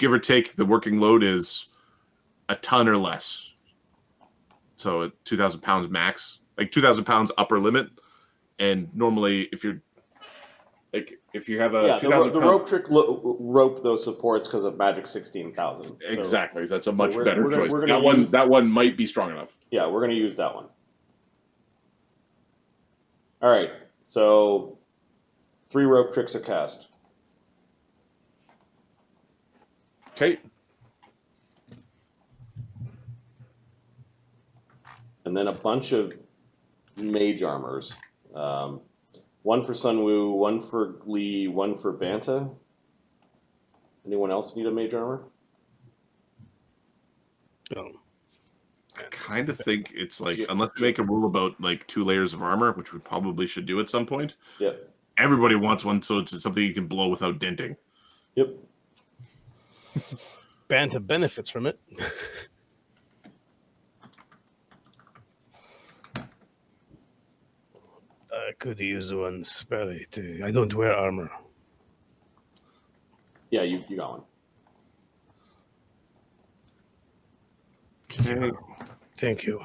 give or take, the working load is a ton or less. So 2,000 pounds max, like 2,000 pounds upper limit. And normally, if you have a the rope trick rope those supports because of magic 16,000. Exactly, that's a much better choice. That one might be strong enough. Yeah, we're going to use that one. All right, so 3 rope tricks are cast. Okay. And then a bunch of mage armors. One for Sunwoo, one for Lee, one for Banta. Anyone else need a mage armor? I kind of think it's like, unless we make a rule about like 2 layers of armor, which we probably should do at some point. Yep. Everybody wants one, so it's something you can blow without denting. Yep. Banta benefits from it. I could use one spelly too. I don't wear armor. Yeah, you got one. Okay. Thank you.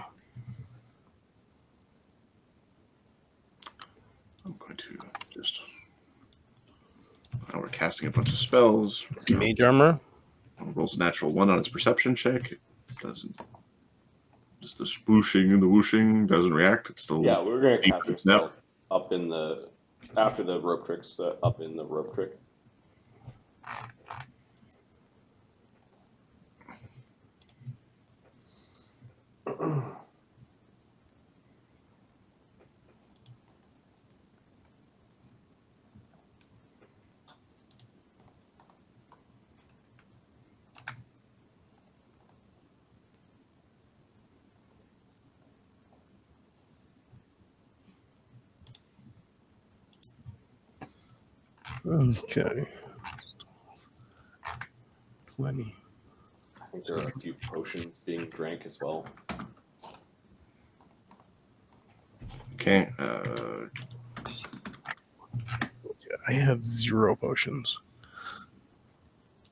I'm going to just... Now we're casting a bunch of spells. Mage armor. Rolls a natural 1 on its perception check. It doesn't... Just the swooshing and the whooshing doesn't react. It's still... Yeah, we're going to cast your spells up in the... After the rope tricks, up in the rope trick. Okay. 20. I think there are a few potions being drank as well. Okay. I have 0 potions.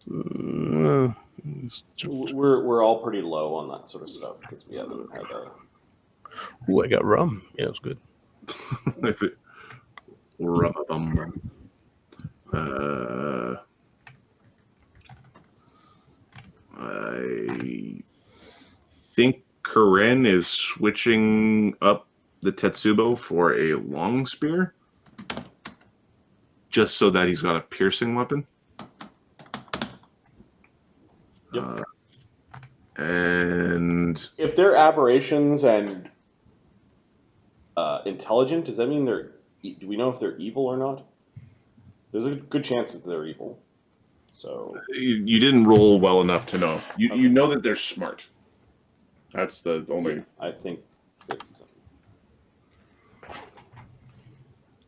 We're all pretty low on that sort of stuff because we haven't had a... Ooh, I got rum. Yeah, it was good. Rum. I think Karen is switching up the Tetsubo for a long spear, just so that he's got a piercing weapon. Yep. And if they're aberrations and intelligent, does that mean they're... Do we know if they're evil or not? There's a good chance that they're evil. So you didn't roll well enough to know. You know that they're smart. That's the only... I think...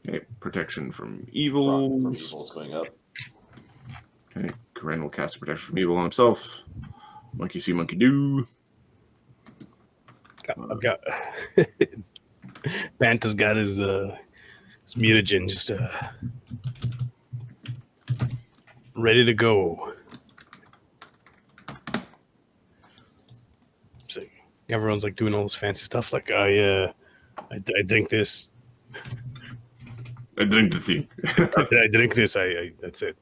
Okay, protection from evil. From evil's going up. Okay, Karen will cast a protection from evil on himself. Monkey see, monkey do. I've got... Banta's got his mutagen just ready to go. So everyone's like doing all this fancy stuff. Like I drink this. I drink the thing. I drink this. I that's it.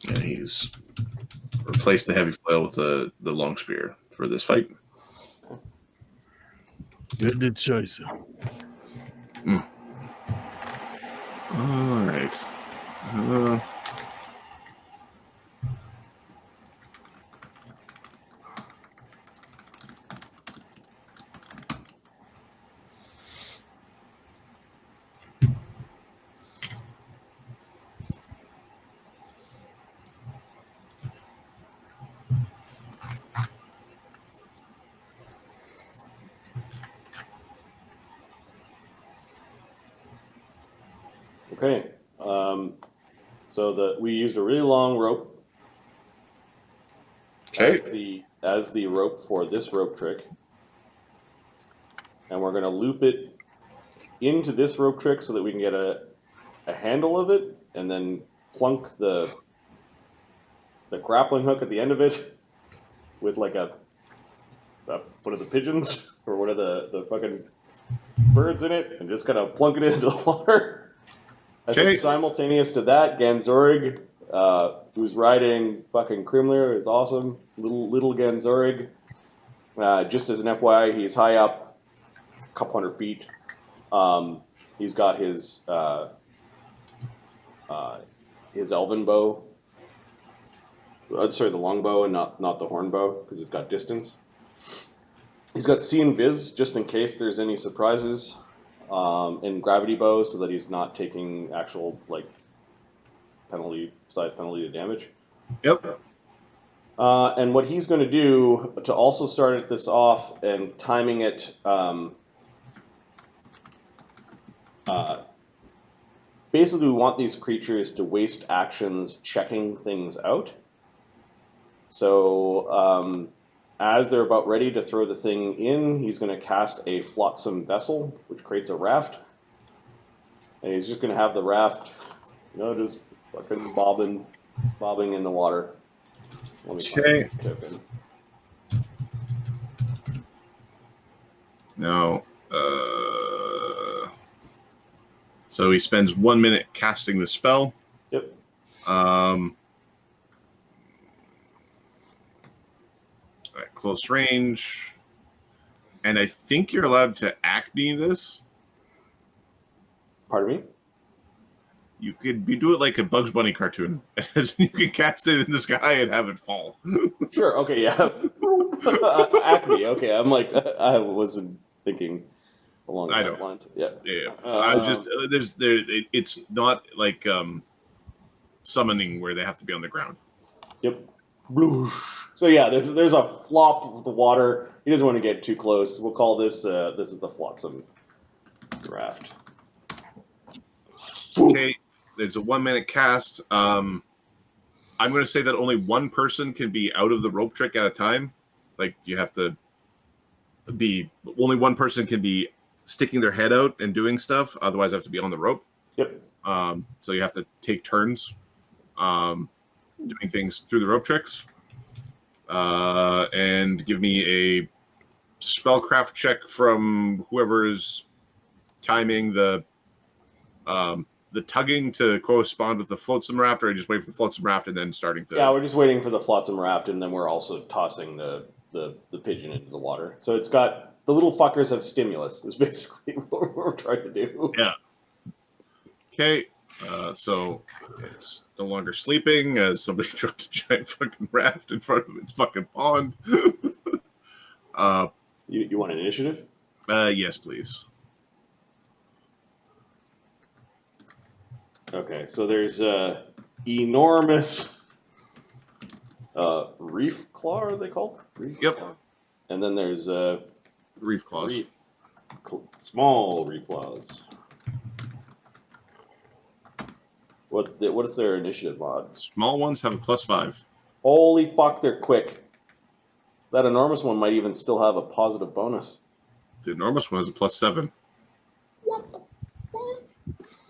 And he's replaced the heavy flail with the long spear for this fight. Good choice. All right. Okay. So we used a really long rope Okay. as the rope for this rope trick, and we're going to loop it into this rope trick so that we can get a handle of it, and then plunk the grappling hook at the end of it with like one of the pigeons or one of the fucking birds in it, and just kind of plunk it into the water. I think simultaneous to that, Ganzorig, who's riding fucking Krimler, is awesome. Little Ganzorig. Just as an FYI, he's high up, a couple hundred feet. He's got his elven bow. Sorry, the long bow and not the horn bow, because it's got distance. He's got see and viz, just in case there's any surprises, and gravity bow, so that he's not taking actual side penalty to damage. Yep. And what he's going to do to also start this off and timing it, basically we want these creatures to waste actions checking things out. So as they're about ready to throw the thing in, he's going to cast a Flotsam vessel, which creates a raft. And he's just going to have the raft, just fucking bobbing in the water. Okay. Now, so he spends 1 minute casting the spell. Yep. At close range. And I think you're allowed to acme this. Pardon me? You could do it like a Bugs Bunny cartoon. You can cast it in the sky and have it fall. Sure. Okay. Yeah. Acme. Okay. I'm like, I wasn't thinking along those lines. Yeah. Yeah. It's not like summoning where they have to be on the ground. Yep. So yeah, there's a flop of the water. He doesn't want to get too close. We'll call this this is the Flotsam raft. Okay. There's a 1 minute cast. I'm going to say that only one person can be out of the rope trick at a time. Like you have to only one person can be sticking their head out and doing stuff. Otherwise, they have to be on the rope. Yep. So you have to take turns doing things through the rope tricks. And give me a spellcraft check from whoever's timing the tugging to correspond with the flotsam raft, or I just wait for the flotsam raft and then starting to... Yeah, we're just waiting for the flotsam raft, and then we're also tossing the pigeon into the water. So it's got... The little fuckers have stimulus, is basically what we're trying to do. Yeah. Okay, so it's no longer sleeping as somebody dropped a giant fucking raft in front of its fucking pond. You want an initiative? Yes, please. Okay, so there's enormous reef claw, are they called? Reef Yep. Claw? And then there's Reef claws. Small reef claws. What is their initiative mod? Small ones have a +5. Holy fuck, they're quick. That enormous one might even still have a positive bonus. The enormous one has a +7. What the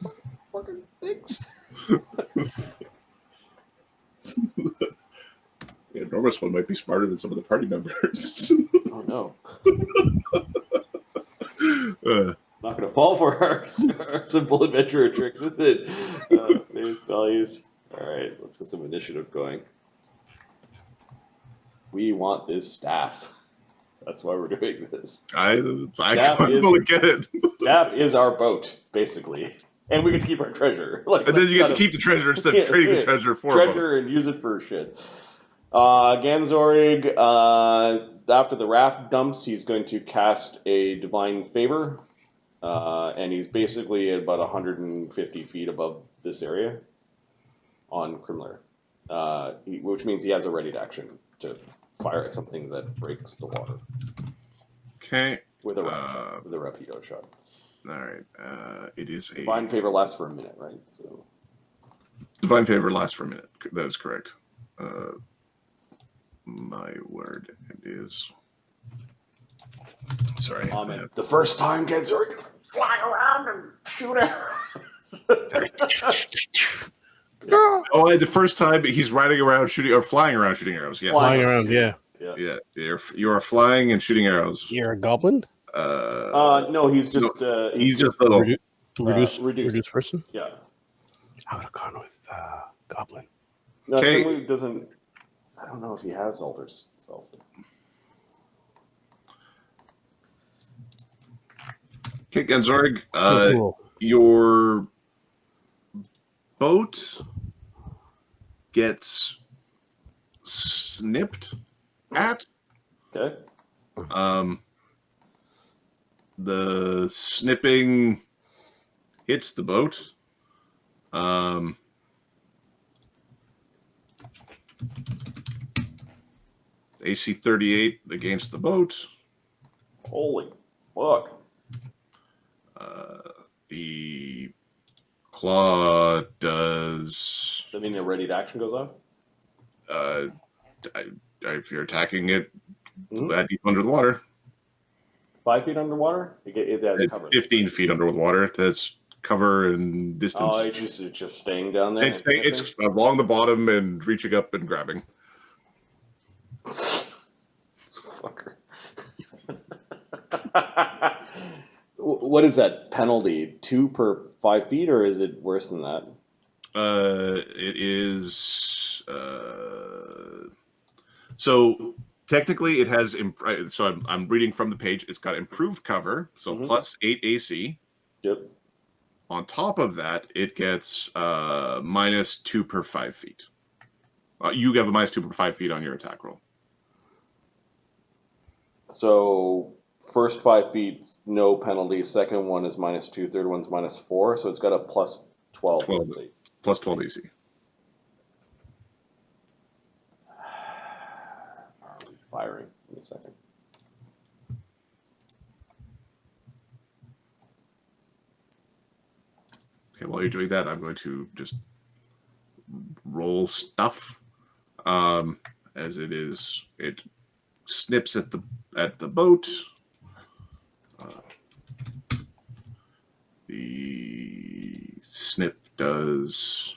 fuck? Fucking things. The enormous one might be smarter than some of the party members. Oh no. Not going to fall for our simple adventurer tricks, is it? Face values. Alright, let's get some initiative going. We want this staff. That's why we're doing this. I fully get it. Staff is our boat, basically. And we get to keep our treasure. And then you get to keep the treasure instead of trading the treasure for treasure and use it for shit. Ganzorig, after the raft dumps, he's going to cast a Divine Favor. And he's basically about 150 feet above this area on Krimler. Which means he has a ready action to fire at something that breaks the water. Okay. With a rapido shot. All right. It is a Divine favor lasts for a minute, right? So divine favor lasts for a minute. That is correct. My word, it is. Sorry. the first time Genzor fly around and shoot arrows. Oh, the first time he's riding around shooting or flying around shooting arrows. Yes. Flying around, yeah. Yeah. You are flying and shooting arrows. You're a goblin? No, he's just he's just little. Reduced person? Yeah. I would have gone with goblin. No, Okay. Simwe doesn't. I don't know if he has Elder Self. Okay, Genzorg. Cool. Your boat gets snipped at. Okay. The snipping hits the boat. AC 38 against the boat. Holy fuck. The claw does. Does that mean the ready to action goes off? If you're attacking it Mhm. that deep under the water, 5 feet underwater? It has it's cover. 15 feet under the water. That's cover and distance. Oh, it's just staying down there? It's along the bottom and reaching up and grabbing. Fucker. What is that penalty? 2 per 5 feet, or is it worse than that? It is. So technically, it has. So I'm reading from the page. It's got improved cover, so plus 8 AC. Yep. On top of that, it gets minus 2 per 5 feet. You have a minus 2 per 5 feet on your attack roll. So first 5 feet, no penalty. Second one is minus 2. Third one's minus 4. So it's got a plus 12. Plus 12 AC. Are we firing? Give me a second. Okay, while you're doing that, I'm going to just roll stuff. As it is, it snips at the boat. The snip does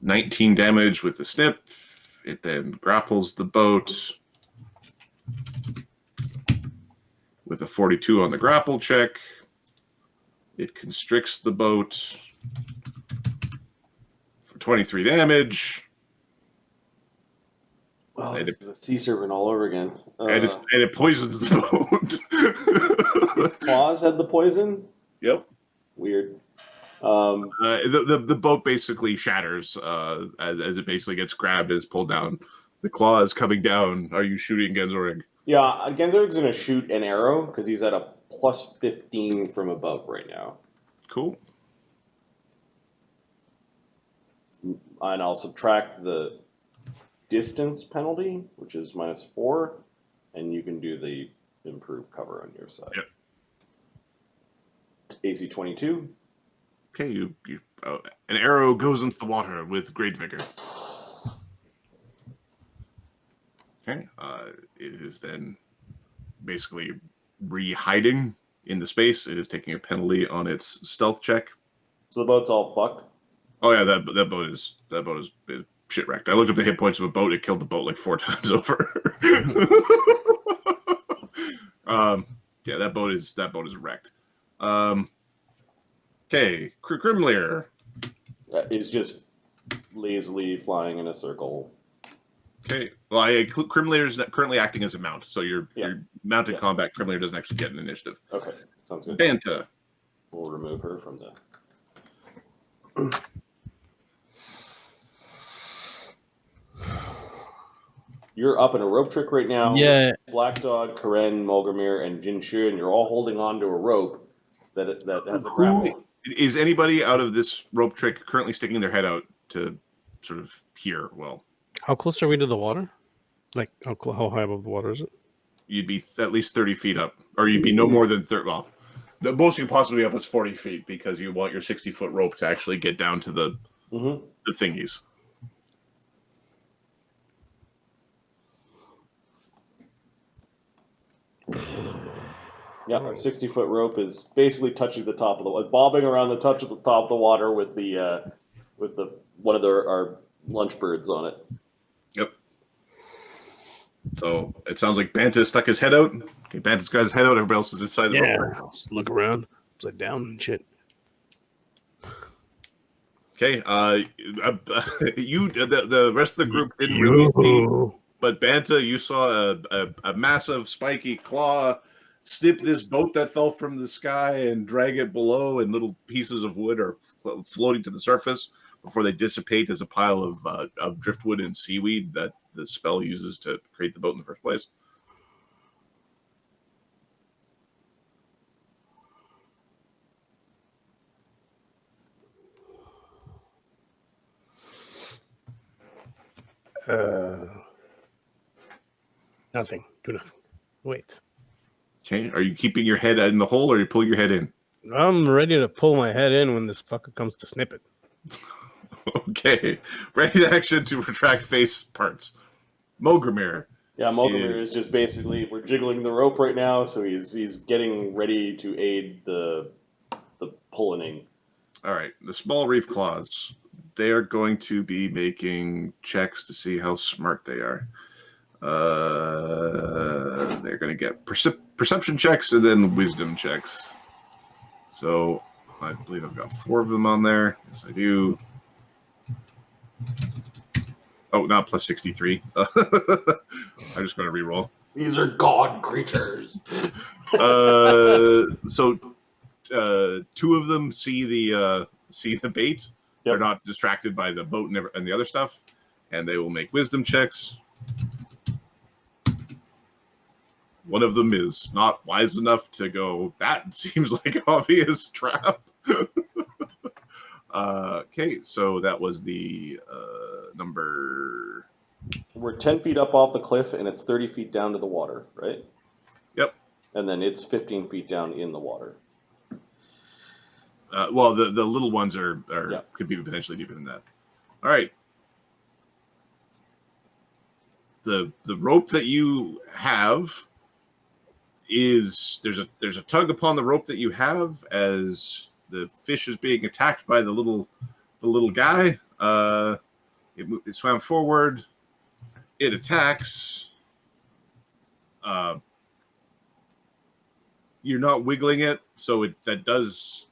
19 damage with the snip. It then grapples the boat with a 42 on the grapple check. It constricts the boat for 23 damage. Oh, it's the sea serpent all over again. And it poisons the boat. Claws had the poison? Yep. Weird. The boat basically shatters as it basically gets grabbed and is pulled down. The claw is coming down. Are you shooting Genzorg? Yeah, Genzorg's going to shoot an arrow because he's at a plus 15 from above right now. Cool. And I'll subtract the distance penalty, which is minus 4, and you can do the improved cover on your side. Yep. AC 22. Okay, you an arrow goes into the water with great vigor. Okay, it is then basically re-hiding in the space. It is taking a penalty on its stealth check. So the boat's all fucked? Oh yeah, that boat is shit wrecked. I looked up the hit points of a boat. It killed the boat like 4 times over. Yeah, that boat is wrecked. Okay, Grimlear is just lazily flying in a circle. Okay, well, Grimlear is currently acting as a mount, so your mounted combat. Grimlear doesn't actually get an initiative. Okay, sounds good. Banta. We'll remove her from the. You're up in a rope trick right now. Yeah. Black Dog, Karen, Molgromere, and Jinshu, and you're all holding on to a rope that has a grapple. Is anybody out of this rope trick currently sticking their head out to sort of hear? Well, how close are we to the water? Like, how high above the water is it? you'd be at least 30 feet up, or you'd be no more than 30. Well, the most you can possibly be up is 40 feet because you want your 60-foot rope to actually get down to the thingies. Yeah, our 60-foot rope is basically touching the top of the bobbing around the touch of the top of the water with the one of our lunch birds on it. Yep. So it sounds like Banta stuck his head out. Okay, Banta's got his head out. Everybody else is inside the rope. I'll just look around, upside down and shit. Okay. You the rest of the group didn't really see, but Banta, you saw a massive spiky claw snip this boat that fell from the sky and drag it below, and little pieces of wood are floating to the surface before they dissipate as a pile of driftwood and seaweed that the spell uses to create the boat in the first place. Nothing. Do nothing. Wait. Okay, are you keeping your head in the hole, or are you pulling your head in? I'm ready to pull my head in when this fucker comes to snip it. Okay, ready to action to retract face parts. Molgromere. Yeah, Molgromere is just basically, we're jiggling the rope right now, so he's getting ready to aid the pulling. All right, the small reef claws. They are going to be making checks to see how smart they are. They're going to get perception checks and then wisdom checks. So I believe I've got 4 of them on there. Yes, I do. Oh, not plus 63. I'm just going to reroll. These are god creatures. So 2 of them see the bait. Yep. They're not distracted by the boat and the other stuff, and they will make wisdom checks. One of them is not wise enough to go, that seems like an obvious trap. Okay, so that was the number... We're 10 feet up off the cliff, and it's 30 feet down to the water, right? Yep. And then it's 15 feet down in the water. Well, the little ones are Yeah. could be potentially deeper than that. All right. The rope that you have is there's a tug upon the rope that you have as the fish is being attacked by the little guy. It swam forward. It attacks. You're not wiggling it, so that does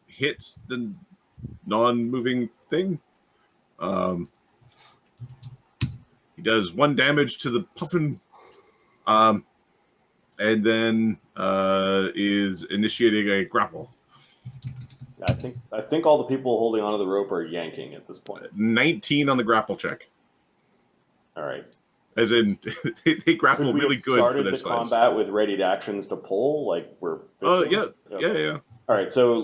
hit the non-moving thing. He does 1 damage to the puffin, and then is initiating a grapple. I think all the people holding onto the rope are yanking at this point. 19 on the grapple check. All right. As in, they grapple really good for their the size. Combat with readied actions to pull, like we're. Yeah. All right, so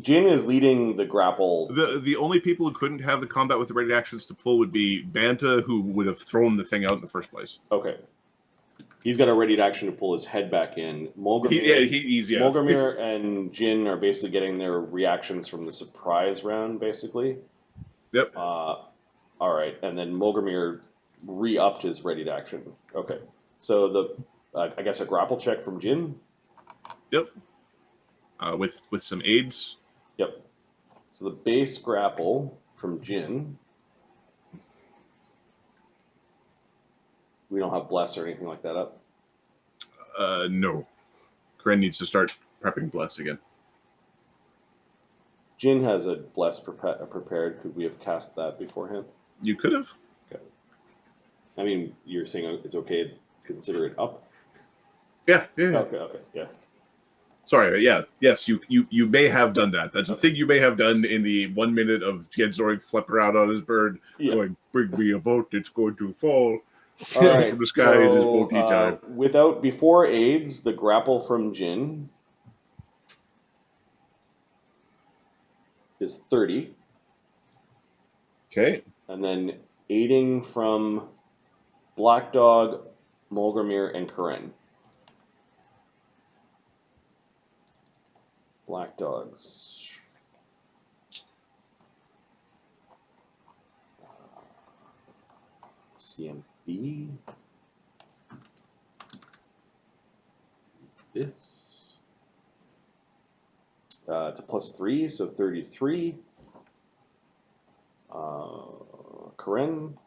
Jin is leading the grapple. The only people who couldn't have the combat with the ready actions to pull would be Banta, who would have thrown the thing out in the first place. Okay. He's got a ready action to pull his head back in. Molgromere and Jin are basically getting their reactions from the surprise round, basically. Yep. All right, and then Molgromere re-upped his ready action. Okay, so I guess a grapple check from Jin. Yep. With some aids. Yep. So the base grapple from Jin. We don't have bless or anything like that up. No. Karen needs to start prepping bless again. Jin has a bless prepared. Could we have cast that beforehand? You could have. Okay. I mean, you're saying it's okay to consider it up? Yeah. Okay, yeah. Sorry, yeah. Yes, you may have done that. That's a thing you may have done in the 1 minute of Genzorg flipping around on his bird, going, bring me a boat, it's going to fall. All right, from the sky in his boaty time. Before aids, the grapple from Jin is 30. Okay. And then aiding from Black Dog, Molgromere, and Karen. Black dogs. CMB. This. It's a +3, so 33. Karen.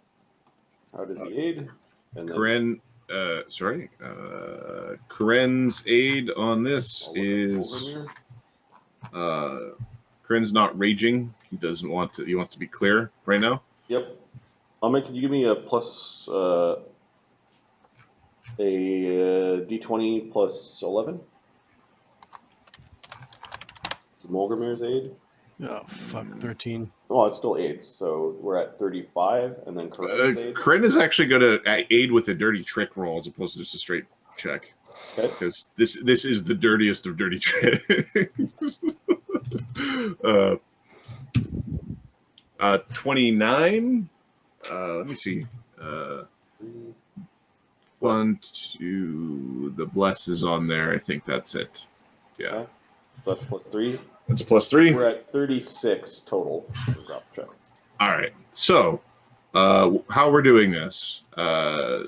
How does he aid? And Karen, Karen's aid on this is Karen's not raging. He doesn't want to. He wants to be clear right now. Yep. Can you give me a plus a d20 plus 11? It's Molgromere's aid. Oh, fuck, 13. Oh, it's still aids, so we're at 35, and then Karen's aid. Karen is actually going to aid with a dirty trick roll as opposed to just a straight check. Okay. Because this is the dirtiest of dirty tricks. 29. Let me see. 1, 2. The bless is on there. I think that's it. Yeah. Okay. So that's +3. That's a +3. We're at 36 total for grapple check. All right. So, how we're doing this? I'm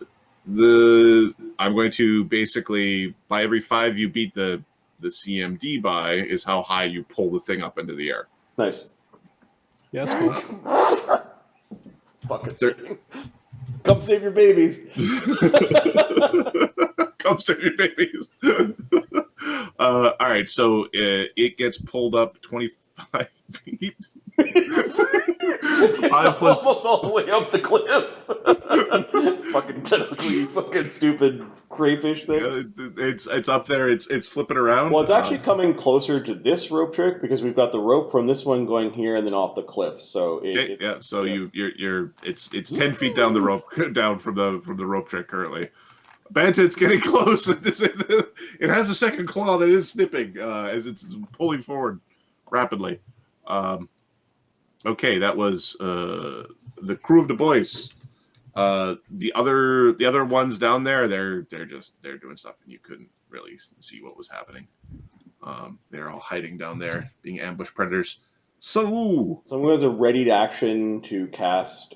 going to basically, by every 5 you beat the CMD by, is how high you pull the thing up into the air. Nice. Yeah, that's cool. Fucking come save your babies. Come save your babies. All right, so it gets pulled up 25 feet. Almost all the way up the cliff. Fucking tentacly, fucking stupid crayfish thing. It's up there. It's flipping around. Well, it's actually coming closer to this rope trick because we've got the rope from this one going here and then off the cliff. So So it's 10 feet down the rope, down from the rope trick currently. Banta, it's getting close. It has a second claw that is snipping as it's pulling forward rapidly. Okay, that was the crew of the boys. The other ones down there, they're doing stuff, and you couldn't really see what was happening. They're all hiding down there, being ambush predators. So someone has a ready to action to cast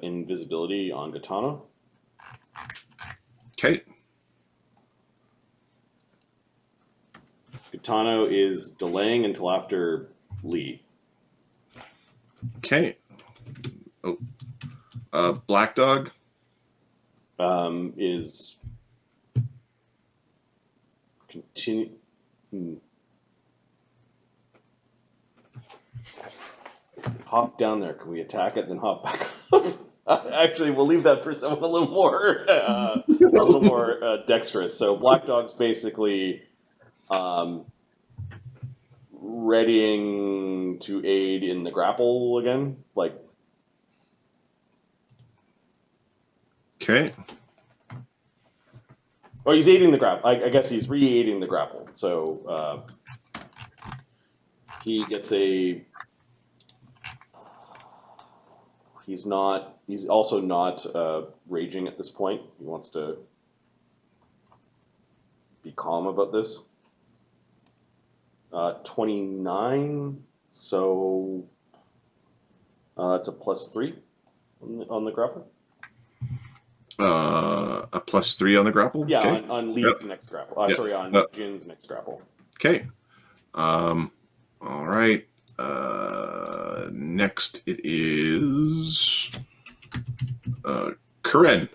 invisibility on Gitano. Okay. Gitano is delaying until after Lee. Okay. Oh. Black Dog is continue. Hop down there. Can we attack it, then hop back up? Actually, we'll leave that for someone a little more dexterous. So Black Dog's basically readying to aid in the grapple again, like. Okay. Oh, he's aiding the grapple. I guess he's re-aiding the grapple. So he gets a. He's also not raging at this point. He wants to be calm about this. 29. So it's a +3 on the grapple. A +3 on the grapple? Yeah, okay. on Lee's next grapple. Sorry, on Jin's next grapple. Okay. All right. Next it is Karen.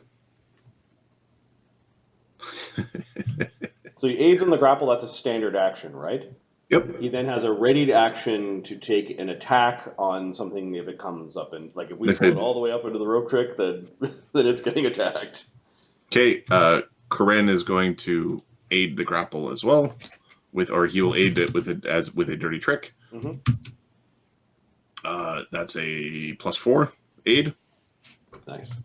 So he aids on the grapple. That's a standard action, right? Yep. He then has a ready action to take an attack on something if it comes up, and like if we pull it all the way up into the rope trick, then it's getting attacked. Okay, Karen is going to aid the grapple as well, he will aid it with a dirty trick. Mm-hmm. That's a +4 aid. Nice.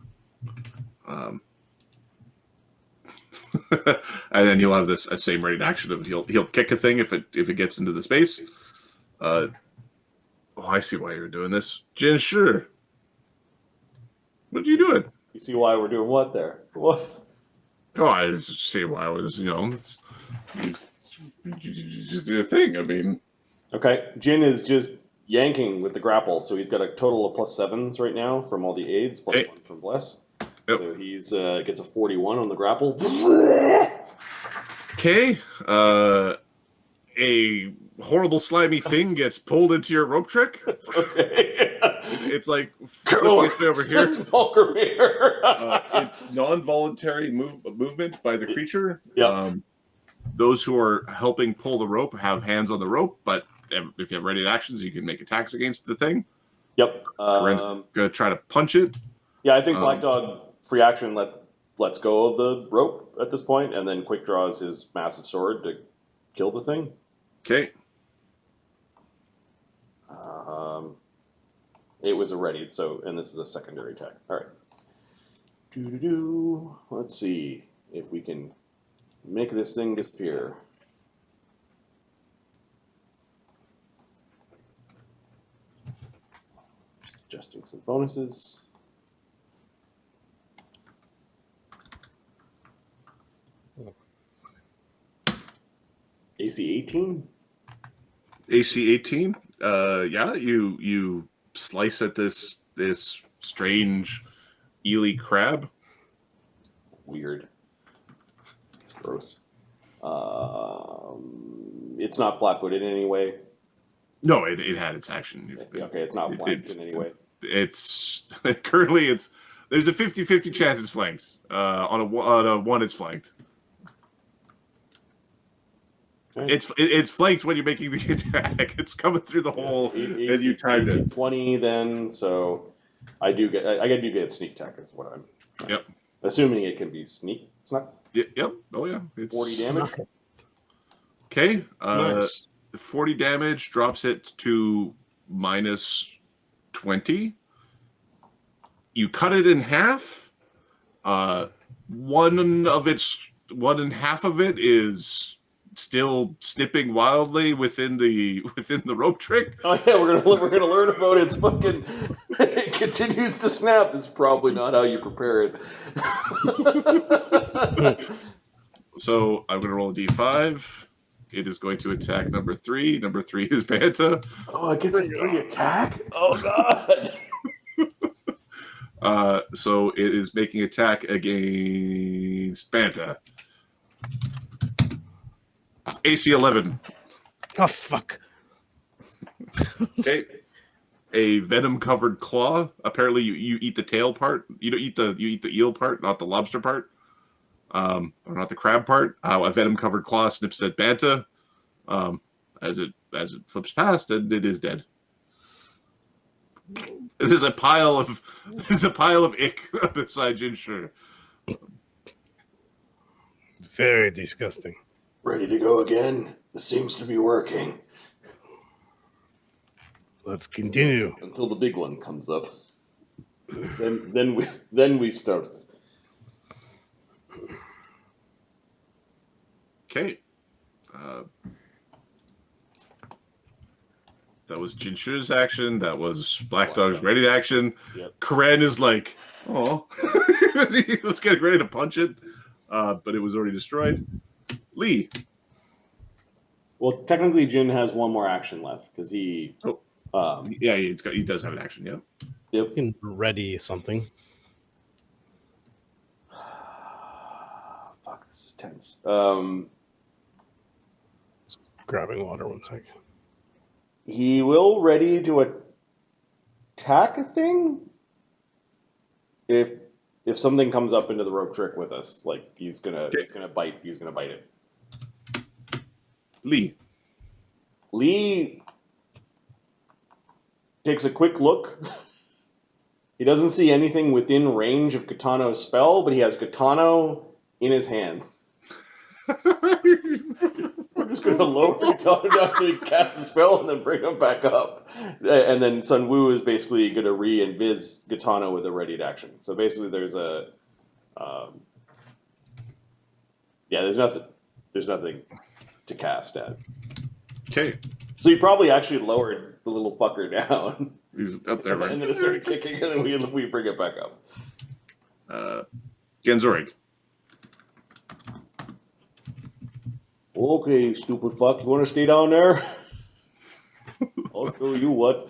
And then you'll have this same ready action of he'll kick a thing if it gets into the space. I see why you're doing this, Jin. Sure. What are you doing? You see why we're doing what there? What? Oh, I just see why I was, you just did a thing. I mean, Okay, Jin is just yanking with the grapple, so he's got a total of +7s right now from all the aids, +1 from Bless. Yep. So he's gets a 41 on the grapple. Okay. A horrible slimy thing gets pulled into your rope trick. Okay. It's like flipping its way over here. Molgromere. It's non-voluntary movement by the creature. Yep. Those who are helping pull the rope have hands on the rope, but if you have ready actions, you can make attacks against the thing. Yep. Karen's gonna try to punch it. Yeah, I think Black Dog free action lets go of the rope at this point, and then quick draws his massive sword to kill the thing. Okay. It was a ready, and this is a secondary attack. All right. Let's see if we can make this thing disappear. Just adjusting some bonuses. AC 18? AC 18. Yeah, you slice at this strange eely crab. Weird. Gross. It's not flat-footed in any way. No, it had its action. Okay, it's not flanked in any way. It's currently there's a 50-50 chance it's flanked. On a 1, it's flanked. Okay. It's flanked when you're making the attack. It's coming through the hole, and you timed it. 20 then, so I do get sneak attack is what I'm trying. Yep. Assuming it can be sneak. It's not. Yep. Oh yeah. It's 40 damage. Okay. Nice. 40 damage drops it to -20. You cut it in half. One and a half of it is still snipping wildly within the rope trick. Oh yeah, we're gonna learn about its fucking. It continues to snap. This is probably not how you prepare it. So I'm gonna roll a d5. It is going to attack number 3. Number 3 is Banta. Oh, it gets a 3 attack. Oh god. So it is making attack against Banta. AC 11. Oh fuck. Okay. A venom-covered claw. Apparently, you eat the tail part. You eat the eel part, not the lobster part. Or not the crab part. A venom-covered claw snips at Banta. As it flips past, and it is dead. There's a pile of ick beside Jinshur. Very disgusting. Ready to go again? This seems to be working. Let's continue. Until the big one comes up. Then we start. Okay. That was Jinshur's action. That was Black Dog's ready action. Yep. Karen is like, oh. He was getting ready to punch it, but it was already destroyed. Lee. Well, technically, Jin has one more action left because he. Yeah, he does have an action. Yeah. You can ready something. Fuck, this is tense. Grabbing water 1 sec. He will ready to attack a thing if something comes up into the rope trick with us. Like he's gonna bite it. Lee takes a quick look. He doesn't see anything within range of Katano's spell, but he has Katano in his hand. We're just going to lower Katano down so he casts the spell and then bring him back up. And then Sun Wu is basically going to re-invis Katano with a readied action. So basically there's a... there's nothing to cast at. Okay. So he probably actually lowered the little fucker down. He's up there, right? And then it started kicking, and then we bring it back up. Genzorig. Okay, stupid fuck, you want to stay down there? I'll show you what.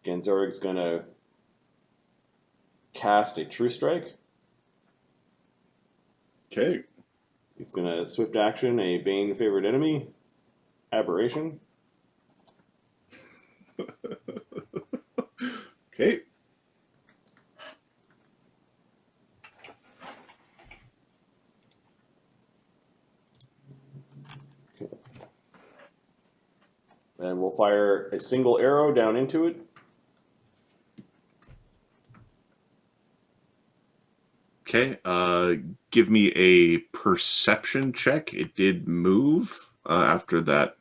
Genzorig's gonna cast a True Strike. Okay. He's gonna swift action a Bane favorite enemy. Aberration. Okay. And we'll fire a single arrow down into it. Okay. Give me a perception check. It did move after that.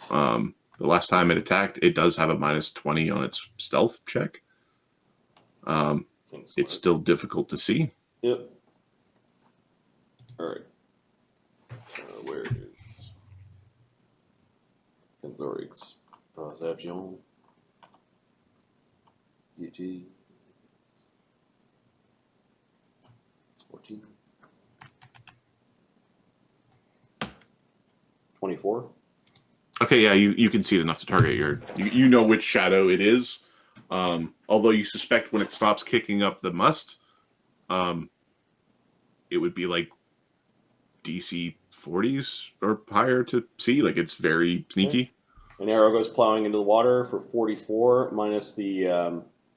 The last time it attacked, it does have a -20 on its stealth check. It's still difficult to see. Yep. All right. Where is Genzorig's perception? It is 14. 24. Okay, yeah, you can see it enough to target you know which shadow it is. Although you suspect when it stops kicking up the must, it would be like DC 40s or higher to see. Like it's very sneaky. Okay. An arrow goes plowing into the water for 44 minus the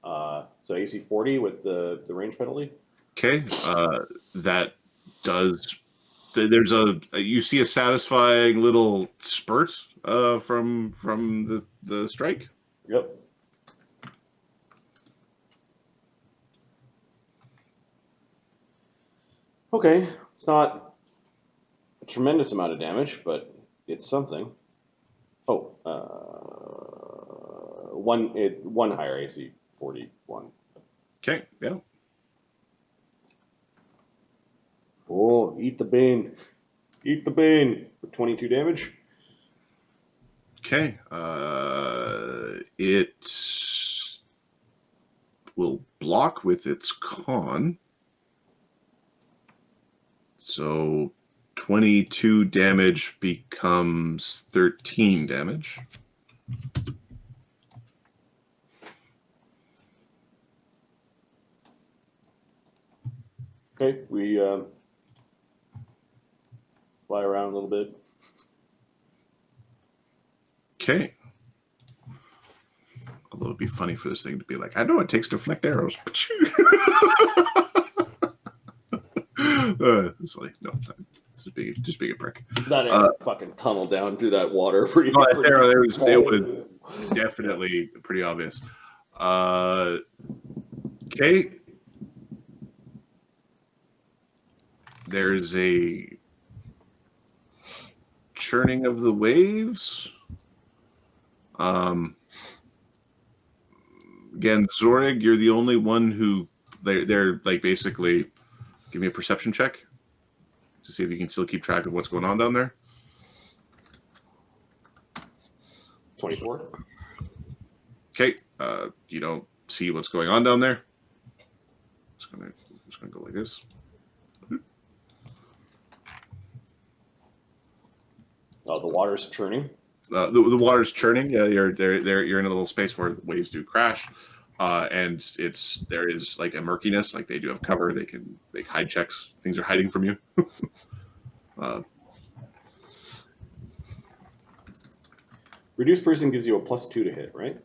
so AC 40 with the range penalty. Okay, that does. There's you see a satisfying little spurt from the strike. Yep. Okay, it's not a tremendous amount of damage, but it's something. Oh, one higher AC 41. Okay, yeah. Oh, eat the bane. Eat the bane for 22 damage. Okay. It will block with its con. So 22 damage becomes 13 damage. Okay, we fly around a little bit. Okay. Although it'd be funny for this thing to be like, I know what it takes to deflect arrows. That's funny. No, just being a prick. That arrow fucking tunneled down through that water pretty. No, that arrow, it was definitely pretty obvious. Okay. There's a churning of the waves. Again, Zorig, you're the only one who they're like basically give me a perception check to see if you can still keep track of what's going on down there. 24. Okay, you don't see what's going on down there. Just gonna go like this. The water's churning. The water's churning. Yeah, you're in a little space where waves do crash, and there is like a murkiness. Like they do have cover. They can make hide checks. Things are hiding from you. Reduced person gives you a +2 to hit, right?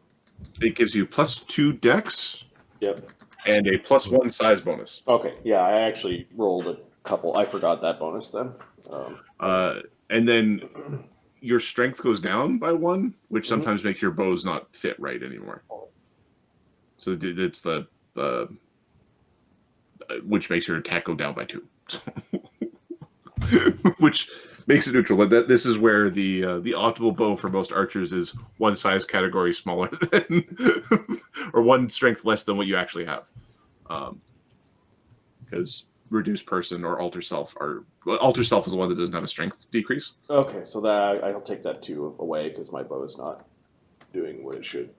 It gives you +2 dex. Yep. And a +1 size bonus. Okay. Yeah, I actually rolled a couple. I forgot that bonus then. And then your strength goes down by 1, which sometimes makes your bows not fit right anymore. So it's the which makes your attack go down by 2, which makes it neutral. But this is where the optimal bow for most archers is 1 size category smaller than or 1 strength less than what you actually have, because reduced person or alter self alter self is the one that doesn't have a strength decrease. Okay, so that I'll take that 2 away because my bow is not doing what it should.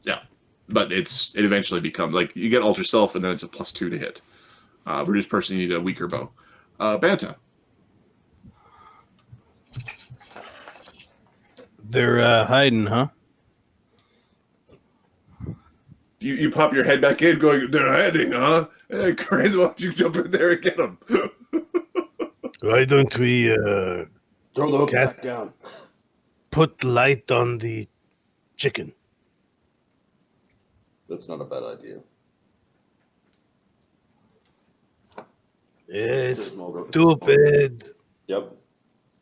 Yeah, but it eventually becomes like you get alter self and then it's a +2 to hit. Reduced person, you need a weaker bow. Banta. They're hiding, huh? You pop your head back in, going, they're hiding, huh? Hey, Cranes, why don't you jump in there and get them? Why don't we Throw the hook Cast- back down. put light on the chicken? That's not a bad idea. It's Says Molgromere. stupid. Yep.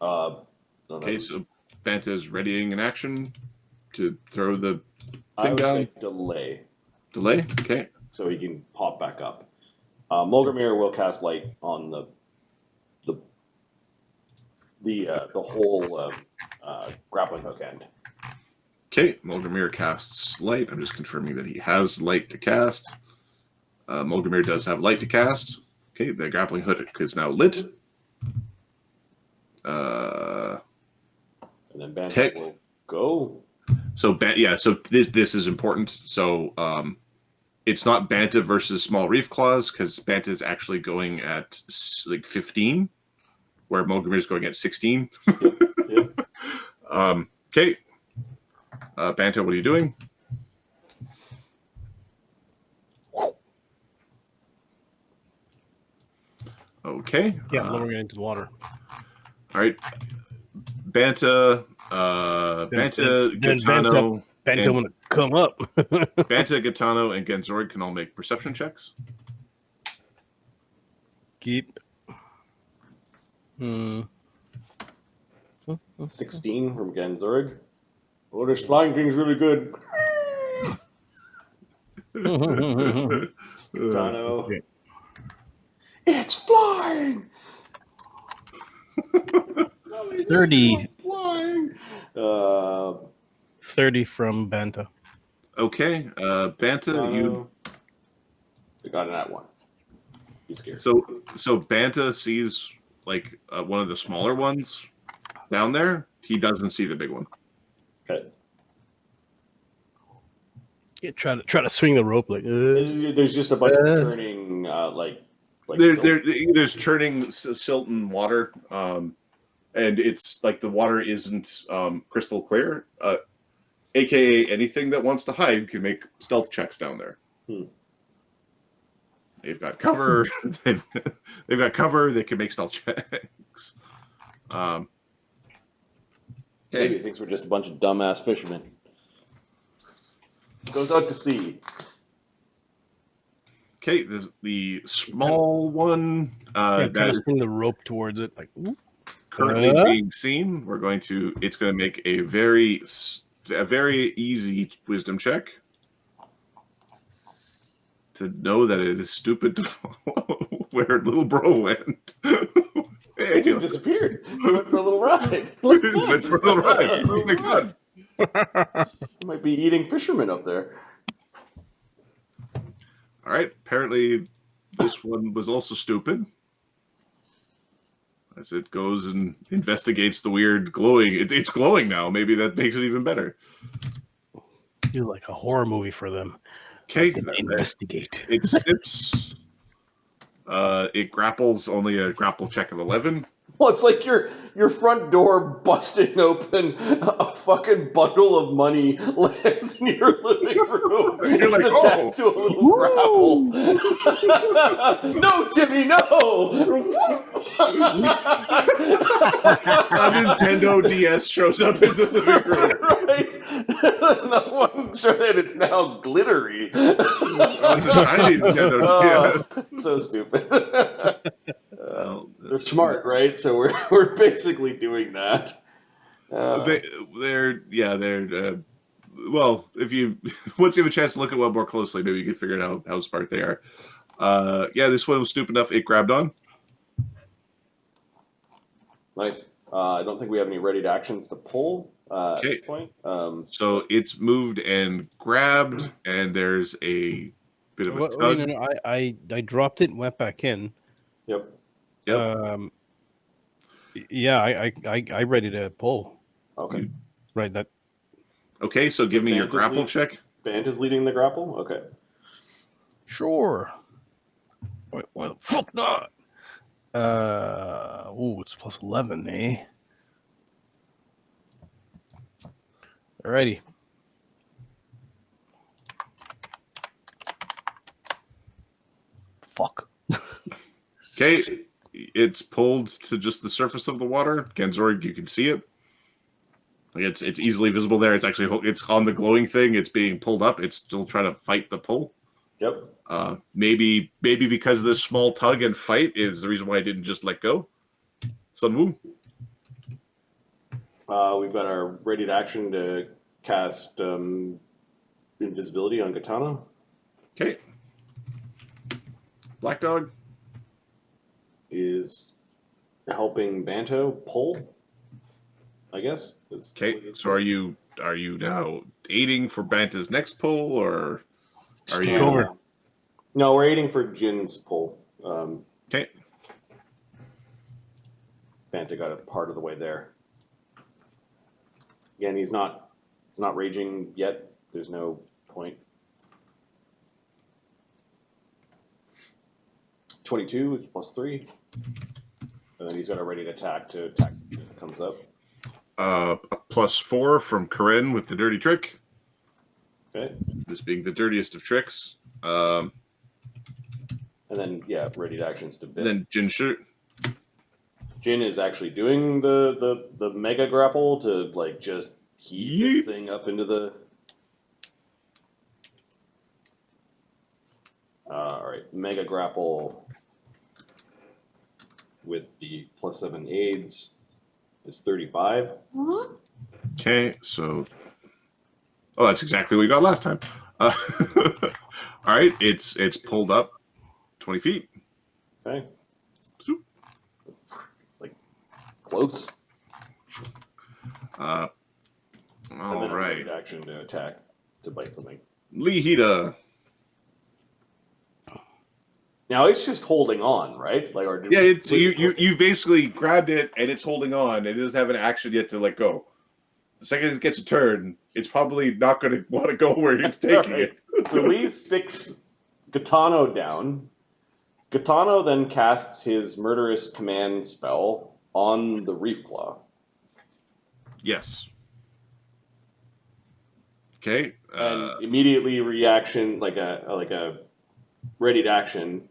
Okay, so Banta is readying an action to throw the I thing would down. say delay, Delay? Okay. so he can pop back up. Molgromere will cast light on the whole grappling hook end. Okay, Molgromere casts light. I'm just confirming that he has light to cast. Molgromere does have light to cast. Okay, the grappling hook is now lit. And then Banta will go. So this is important. So it's not Banta versus Small Reef Claws because Banta is actually going at like 15, where Molgromere is going at 16. Yep. Okay, Banta, what are you doing? Okay. Yeah, lowering it into the water. All right. Banta, Gaetano, Banta want to come up. Banta, Gaetano, and Genzorg can all make perception checks. Keep. 16 from Genzorg. Oh, this flying thing's really good. Tano. Okay. It's flying! 30. Flying! 30 from Banta. Okay, Banta, you. We got an at one. He's scared. So Banta sees like one of the smaller ones down there. He doesn't see the big one. Okay. Yeah, try to swing the rope like. There's just a bunch of turning, There's churning silt and water, and it's like the water isn't crystal clear. AKA anything that wants to hide can make stealth checks down there. They've got cover. they've got cover. They can make stealth checks. Maybe he thinks we're just a bunch of dumbass fishermen. Goes out to sea. Okay, the small one try that to is swing the rope towards it like. currently being seen. It's going to make a very easy wisdom check to know that it is stupid to follow where little bro went. He just disappeared. He went for a little ride. He went for a little ride. Perfectly fun. He might be eating fishermen up there. All right. Apparently, this one was also stupid. As it goes and investigates the weird glowing. It's glowing now. Maybe that makes it even better. You're like a horror movie for them. Okay. Investigate. It snips. It grapples only a grapple check of 11. Well, it's like your front door busting open, a fucking bundle of money lands in your living room. You're like, attached to a little grapple. No, Timmy, no! A Nintendo DS shows up in the living room. Right? No one sure that it's now glittery. It's a shiny Nintendo DS. So stupid. They're smart, right? So we're basically doing that. They're well, if you once you have a chance to look at one more closely, maybe you can figure out how smart they are. This one was stupid enough. It grabbed on. Nice. I don't think we have any ready to actions to pull at this point. So it's moved and grabbed, and there's a bit of a tug. No, I dropped it and went back in. Yep. Yeah, I ready to pull. Okay. Right. That. Okay, so give me your grapple check. Band is leading the grapple. Okay. Sure. What Fuck not. It's plus 11, eh? Alrighty. Fuck. Okay, it's pulled to just the surface of the water. Genzorg, you can see it. Like it's easily visible there. It's actually it's on the glowing thing. It's being pulled up. It's still trying to fight the pull. Yep. Maybe because of this small tug and fight is the reason why I didn't just let go. Sunwoo. We've got our ready to action to cast invisibility on Katana. Okay. Black Dog is helping Banta pull, I guess. Okay, so are you now aiding for Banta's next pull, or are you over? No, we're aiding for Jin's pull. Okay. Banta got a part of the way there. Again, he's not raging yet. There's no point. 22 is plus 3. And then he's got a ready to attack if it comes up. A +4 from Corinne with the dirty trick. Okay. This being the dirtiest of tricks. And then ready to actions to bit. Then Jin shoot. Jin is actually doing the mega grapple to like just heat this thing up into the. All right, mega grapple with the +7 aids is 35. Okay, so that's exactly what we got last time. All right, it's pulled up 20 feet. Okay. It's close. All right. Action to attack to bite something. Lee Hida. Now it's just holding on, right? Like, or it's you basically grabbed it and it's holding on. It doesn't have an action yet to let go. The second it gets a turn, it's probably not going to want to go where it's taking it. So Lee sticks Gitano down. Gitano then casts his murderous command spell on the Reef Claw. Yes. Okay. And immediately reaction, like a ready to action.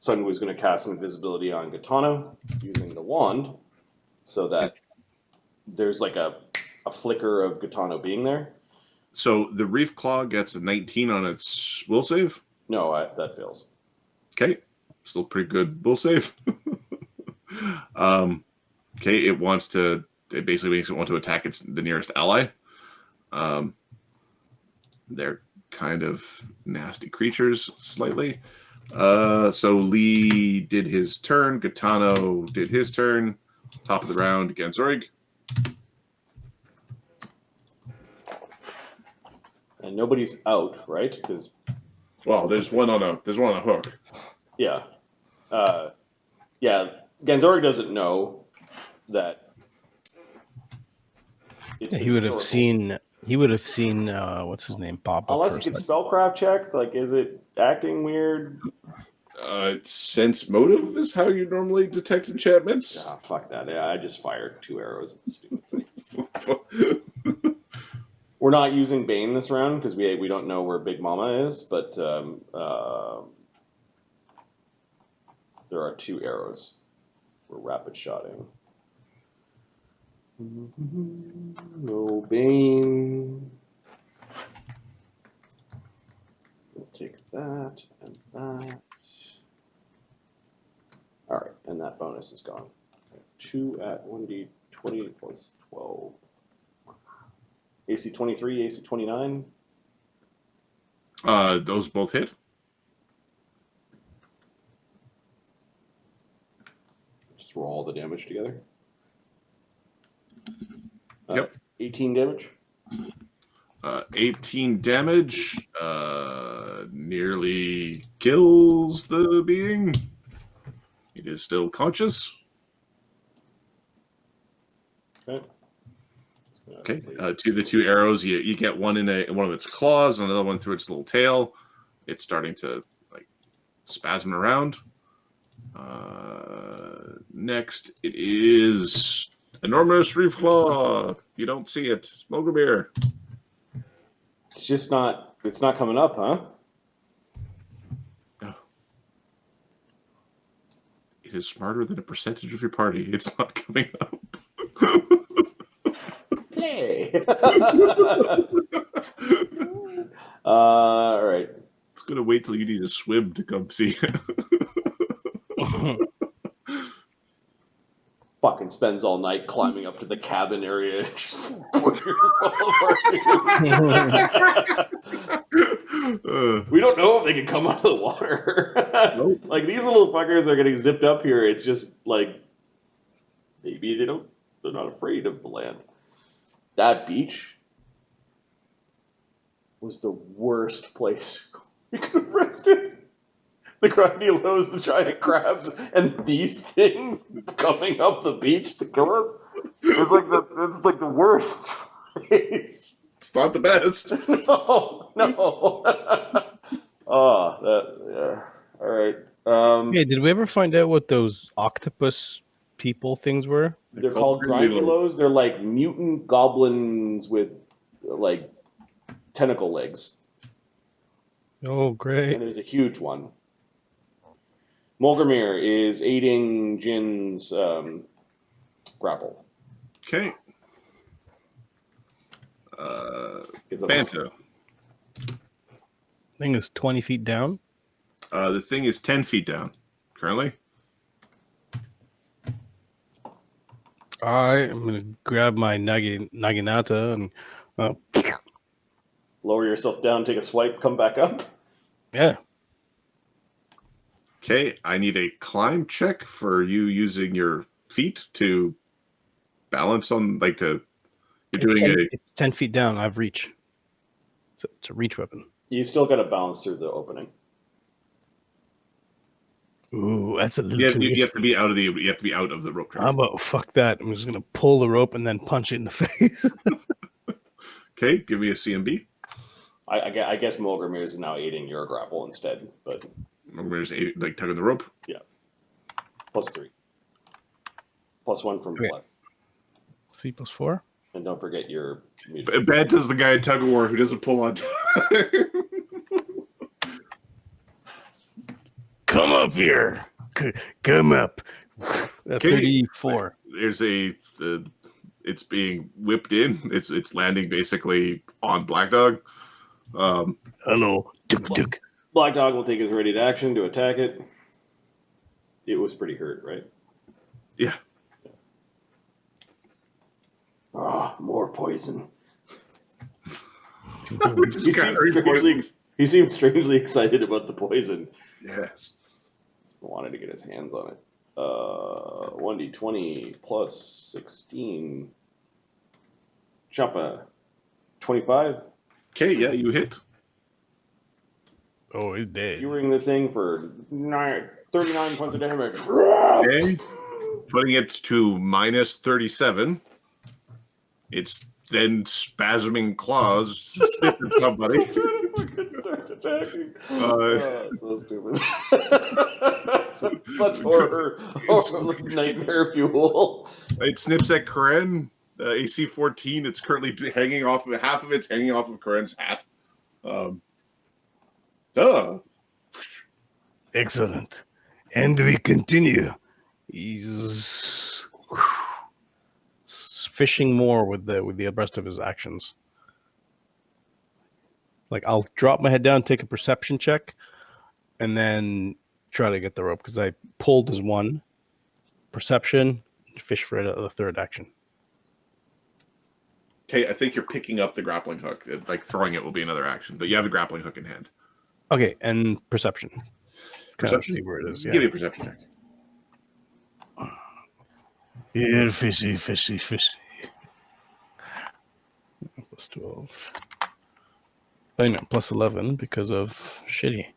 Sun was going to cast some invisibility on Gitano using the wand, so that there's like a flicker of Gitano being there. So the Reef Claw gets a 19 on its will save? No, that fails. Okay. Still pretty good will save. Okay, it basically makes it want to attack the nearest ally. They're kind of nasty creatures, slightly. So Lee did his turn. Gitano did his turn. Top of the round against Zorig. And nobody's out, right? Because there's one on a hook. Yeah. Genzorg doesn't know that. He would have seen. He would have seen. What's his name? Pop up. Unless he gets spellcraft checked. Like, is it acting weird? Sense motive is how you normally detect enchantments. Ah, fuck that. Yeah, I just fired 2 arrows at the stupid thing. We're not using Bane this round because we don't know where Big Mama is, but there are 2 arrows. We're rapid shotting. No Bane. We'll take that and that. All right, and that bonus is gone. 2 at 1d20 plus 12. AC 23, AC 29. Those both hit. Just roll all the damage together. Yep. 18 damage. 18 damage. Nearly kills the being. It is still conscious. Okay. To the 2 arrows, you get one in one of its claws, another one through its little tail. It's starting to spasming around. Next, it is enormous reef claw. You don't see it. Molgromere. It's just not. It's not coming up, huh? No. It is smarter than a percentage of your party. It's not coming up. Play. All right. It's gonna wait till you need to swim to come see it. Fucking spends all night climbing up to the cabin area. And just push yourself We don't know if they can come out of the water. Nope. Like these little fuckers are getting zipped up here. It's just like maybe they're not afraid of the land. That beach was the worst place we could have rested. The grindy lows, the giant crabs, and these things coming up the beach to kill us. It's like the worst place. It's not the best. No. Yeah. All right. Hey, did we ever find out what those octopus people things were? They're called grindylows. They're like mutant goblins with like tentacle legs. Oh, great. And there's a huge one. Molgromere is aiding Jin's grapple. Okay. It's a Banta. Thing is 20 feet down. The thing is 10 feet down currently. All right, I'm gonna grab my naginata and Lower yourself down, take a swipe, come back up. yeah. Okay, I need a climb check for you using your feet to balance on, like to. You're It's 10 feet down. I have reach. It's a reach weapon. You still got to balance through the opening. Ooh, that's a little too you have to be out of the. You have to be out of the rope track. How about fuck that? I'm just gonna pull the rope and then punch it in the face. Okay, give me a CMB. I guess Molgromere is now aiding your grapple instead, but Where's like tugging the rope? yeah. +3. +1 from Okay. plus. C +4. And don't forget your mutant. Banta's the guy in tug of war who doesn't pull on time. Come up here. Come up. 34. There's it's being whipped in. It's landing basically on Black Dog. Hello. Duk. Black Dog will take his ready to action to attack it. It was pretty hurt, right? Yeah. Ah, more poison. He seemed strangely excited about the poison. Yes. Wanted to get his hands on it. 1d20 plus 16. Choppa. 25. Okay, yeah, you hit. Oh, he's dead. Skewering the thing for 39 points of damage. Okay. Putting it to -37. It's then spasming claws, snipping somebody. Attacking. So stupid. Such horror nightmare fuel. It snips at Karen. AC 14. It's currently hanging off of half of it's hanging off of Karen's hat. Excellent. And we continue. He's fishing more with the rest of his actions. Like I'll drop my head down, take a perception check, and then try to get the rope because I pulled as one perception, fish for the third action. Okay, I think you're picking up the grappling hook. Like throwing it will be another action, but you have a grappling hook in hand. Okay, and perception. Perception? See where it is. Yeah. Give me a perception check. Here, fishy. Plus 12. I know, plus 11 because of shitty.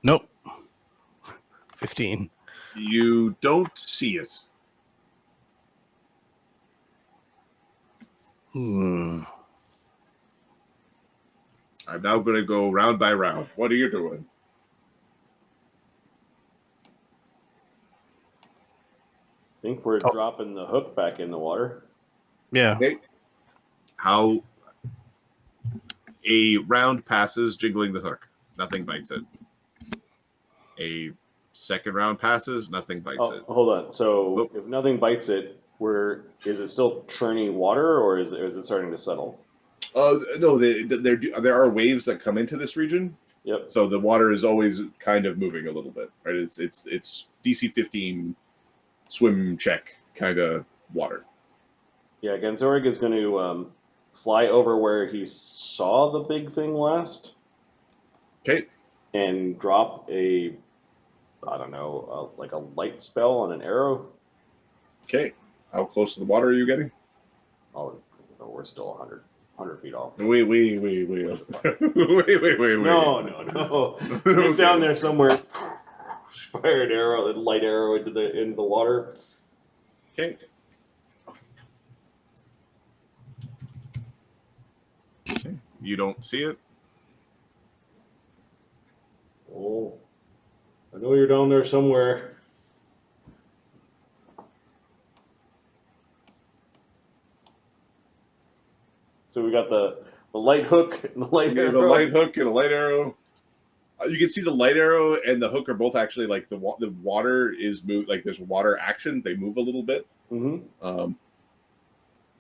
Nope. 15. You don't see it. I'm now going to go round by round. What are you doing? I think we're dropping the hook back in the water. Yeah. Okay. How a round passes, jiggling the hook. Nothing bites it. A second round passes, nothing bites it. Hold on. So if nothing bites it, is it still churning water, or is it starting to settle? No, there are waves that come into this region. Yep. So the water is always kind of moving a little bit, right? It's DC 15 swim check kind of water. Yeah, Gensoric is going to fly over where he saw the big thing last. Okay. And drop like a light spell on an arrow. Okay. How close to the water are you getting? Oh, we're still 100 feet off. Wait. wait. No. Get down there somewhere. Fire an arrow, a light arrow into the water. Okay. You don't see it? Oh, I know you're down there somewhere. So we got the light hook and the light arrow. The light hook and a light arrow. You can see the light arrow and the hook are both actually like the water is moved. Like there's water action. They move a little bit. Mm-hmm.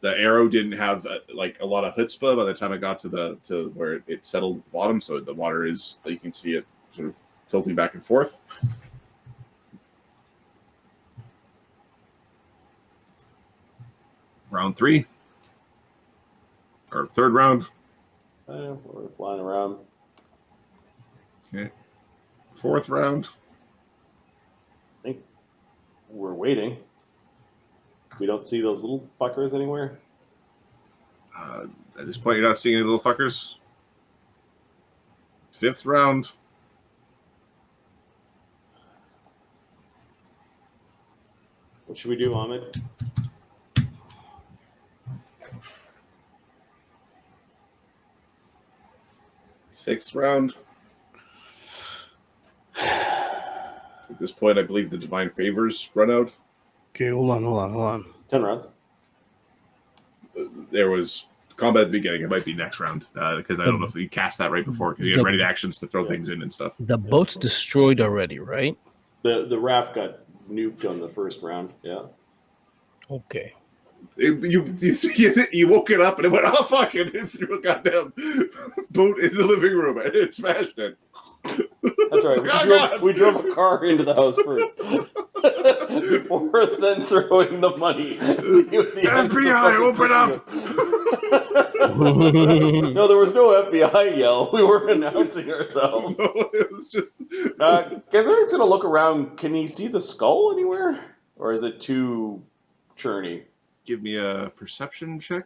The arrow didn't have like a lot of chutzpah by the time it got to where it settled at the bottom. So the water is, you can see it sort of tilting back and forth. Round 3. Or third round. We're flying around. Okay. Fourth round. I think we're waiting. We don't see those little fuckers anywhere. At this point, you're not seeing any little fuckers. Fifth round. What should we do, Ahmed? Sixth round. At this point, I believe the divine favors run out. Okay, hold on. 10 rounds. There was combat at the beginning. It might be next round because I don't know if you cast that right before because you had ready actions to throw things in and stuff. The boat's destroyed already, right? The raft got nuked on the first round. Yeah. Okay. You woke it up and it went, oh fuck it, it threw a goddamn boat in the living room and it smashed it. That's right. We drove a car into the house first before then throwing the money. FBI, open up! No, there was no FBI yell. We were announcing ourselves. No, it was just. Gensaric's gonna look around. Can he see the skull anywhere, or is it too churny? Give me a perception check.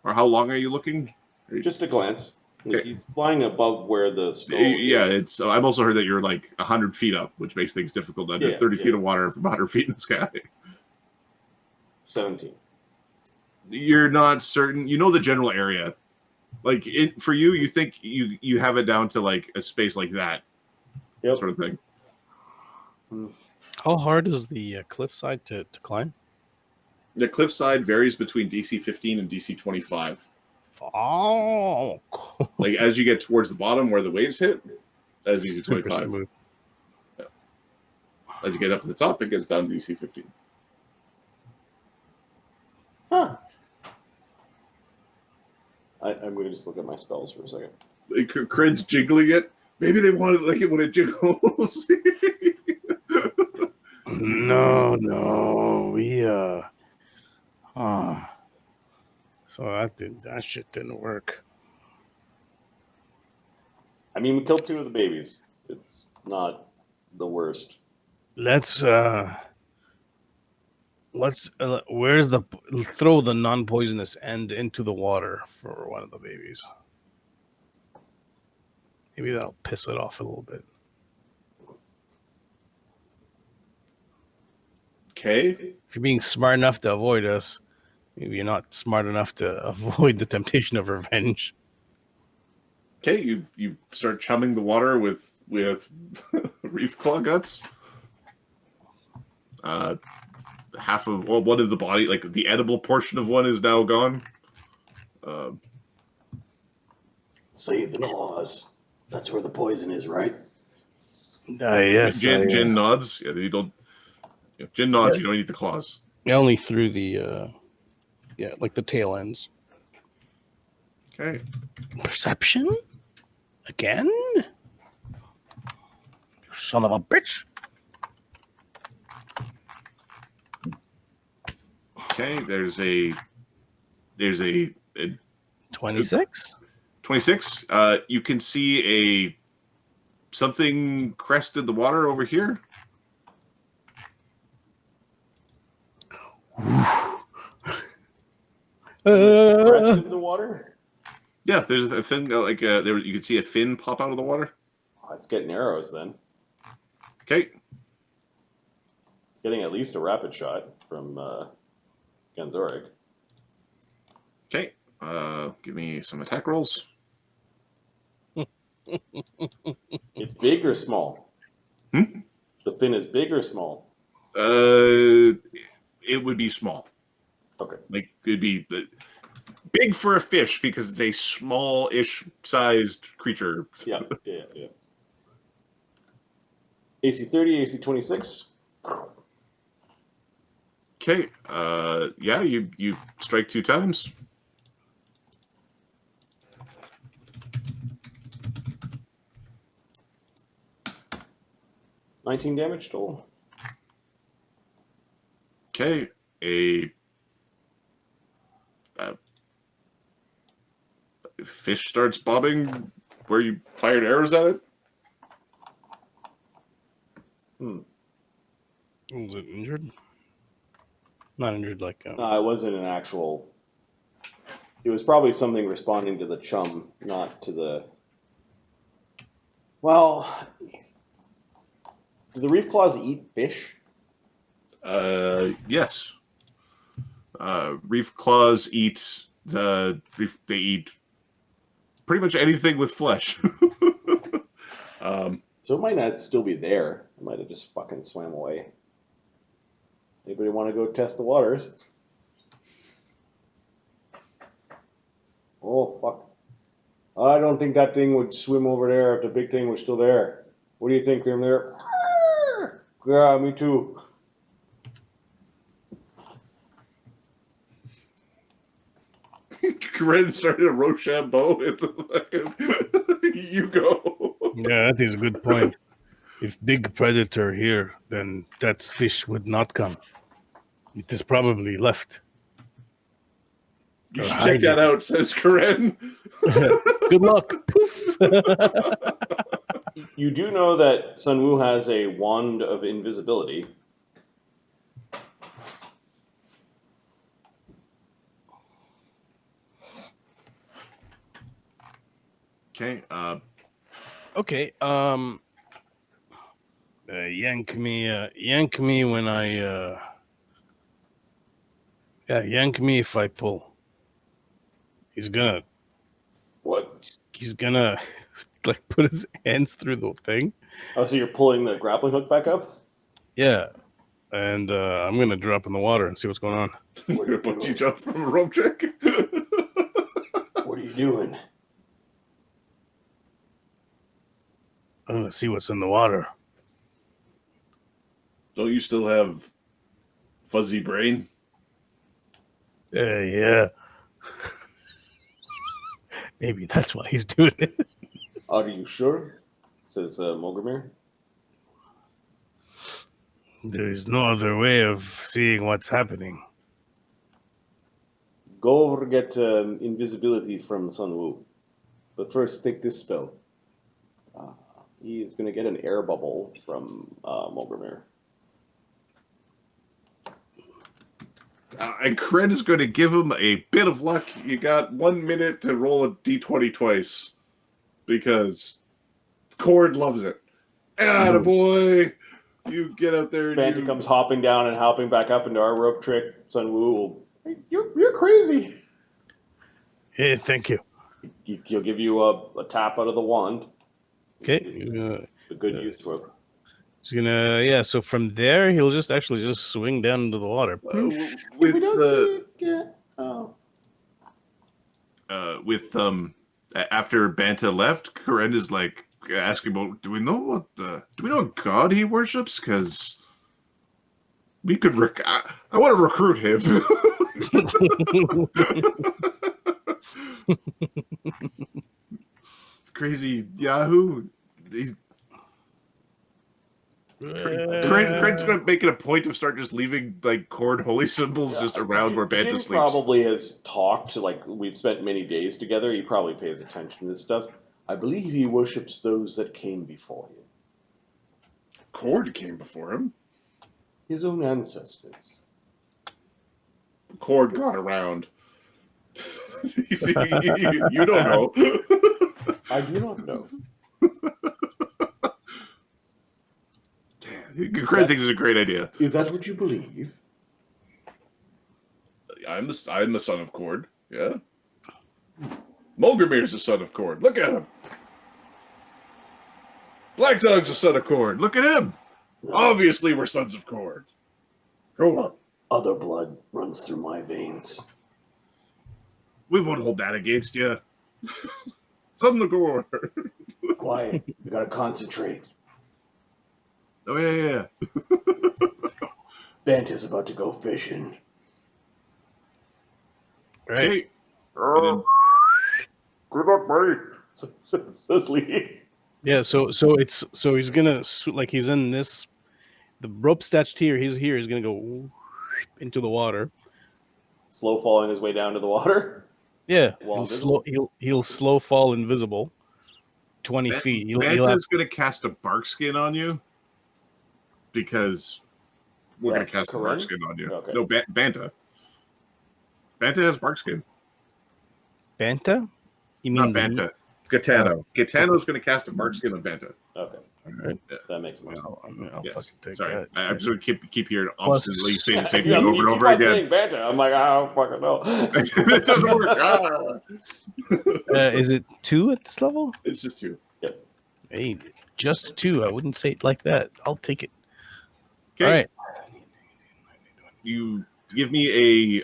Or how long are you looking? Just a glance. Okay. He's flying above where the skull Yeah, it's. I've also heard that you're like 100 feet up, which makes things difficult under 30 feet of water from 100 feet in the sky. 17. You're not certain. You know the general area. Like for you, you think you have it down to like a space like that, sort of thing. How hard is the cliffside to climb? The cliffside varies between DC 15 and DC 25. Oh, like as you get towards the bottom where the waves hit, as DC 25. Yeah. As you get up to the top, it gets down to DC 15. Huh. I'm going to just look at my spells for a second. Cringe jiggling it. Maybe they wanted like it when it jiggles. No, we so that shit didn't work. I mean, we killed 2 of the babies. It's not the worst. Let's where's the throw the non-poisonous end into the water for one of the babies. Maybe that'll piss it off a little bit. Okay. If you're being smart enough to avoid us, maybe you're not smart enough to avoid the temptation of revenge. Okay, you start chumming the water with reef claw guts. Half of one of the body, like the edible portion of one, is now gone. Save the claws. That's where the poison is, right? Yes. Jin nods. Yeah, you don't. Jin nods. Yeah. You don't eat the claws. I only threw the like the tail ends. Okay. Perception? Again? You son of a bitch. Okay. There's a 26? 26. You can see a something crested the water over here. Crest into the water? Yeah, there's a thing there. You can see a fin pop out of the water. Oh, it's getting arrows then. Okay. It's getting at least a rapid shot from Ganzorik. Okay. Give me some attack rolls. It's big or small? Hmm? The fin is big or small? It would be small. Okay. Like it'd be big for a fish because it's a small-ish sized creature. Yeah. AC 30, AC 26. Okay. Yeah, you strike 2 times. $19 damage total. Okay. A fish starts bobbing where you fired arrows at it. Was it injured? Not injured like... No, it wasn't an actual... It was probably something responding to the chum, not to the... Well... Do the reef claws eat fish? Yes. Reef claws eat they eat pretty much anything with flesh. So it might not still be there. It might have just fucking swam away. Anybody want to go test the waters? Oh, fuck. I don't think that thing would swim over there if the big thing was still there. What do you think, Grim, there? Yeah, me too. Corinne started a Rochambeau at the fucking... You go. Yeah, that is a good point. If big predator here, then that fish would not come. It is probably left. You should check that out, says Corinne. Good luck. Poof. You do know that Sun Wu has a wand of invisibility. Okay. Okay. Yank me when I. Yank me if I pull. He's gonna. What? He's gonna like put his hands through the thing. Oh, so you're pulling the grappling hook back up? Yeah, and I'm gonna drop in the water and see what's going on. We're gonna bungee jump from a rope trick. What are you doing? I'm gonna see what's in the water. Don't you still have fuzzy brain? Yeah. Maybe that's why he's doing it. Are you sure? Says Molgromere. There is no other way of seeing what's happening. Go over get invisibility from Sun Wu. But first, take this spell. He is going to get an air bubble from Molgromere. And Corinne is going to give him a bit of luck. You got 1 minute to roll a d20 twice. Because Cord loves it. Attaboy! You get out there and Banta comes hopping down and hopping back up into our rope trick. Sun Wu will... You're crazy! Hey, thank you. He'll give you a tap out of the wand. Okay. A good use for it. He's gonna, yeah. So from there, he'll just swing down into the water. With we don't see it. after Banta left, Karen is like asking about, do we know what god he worships? Because we could I want to recruit him. Crazy Yahoo. Crane's gonna make it a point of start just leaving like cord holy symbols just around where Banta sleeps. Probably has talked, like we've spent many days together. He probably pays attention to this stuff. I believe he worships those that came before him. Cord came before him. His own ancestors. Cord got around. You don't know. I do not know. Damn, Crane thinks it's a great idea. Is that what you believe? I'm the son of Cord. Yeah. Molgromere is the son of Cord. Look at him. Black Dog's the son of Cord. Look at him. No. Obviously, we're sons of Cord. Go on. Other blood runs through my veins. We won't hold that against you. Son of Cord. Quiet. We gotta concentrate. Oh, yeah. Banta's about to go fishing. Right. Good luck, buddy. Says Lee. Yeah, so he's gonna, like, he's in this, the rope attached here. He's gonna go into the water. Slow falling his way down to the water. Yeah, he'll slow fall invisible. 20 feet. Banta's gonna cast a bark skin on you. Because we're going to cast a bark skin on you. Okay. No, Banta. Banta has bark skin. Banta? You mean not Banta? Gaetano. Gaetano's going to cast a bark skin on Banta. Okay. All right. Yeah, that makes more sense. I'll fucking take Sorry. that. I'm just going to keep hearing obstinately saying the same thing over and over again. Saying Banta. I'm like, I don't fucking know. It doesn't work. Is it 2 at this level? It's just 2. Yep. Hey, just 2. I wouldn't say it like that. I'll take it. Okay. All right. You give me a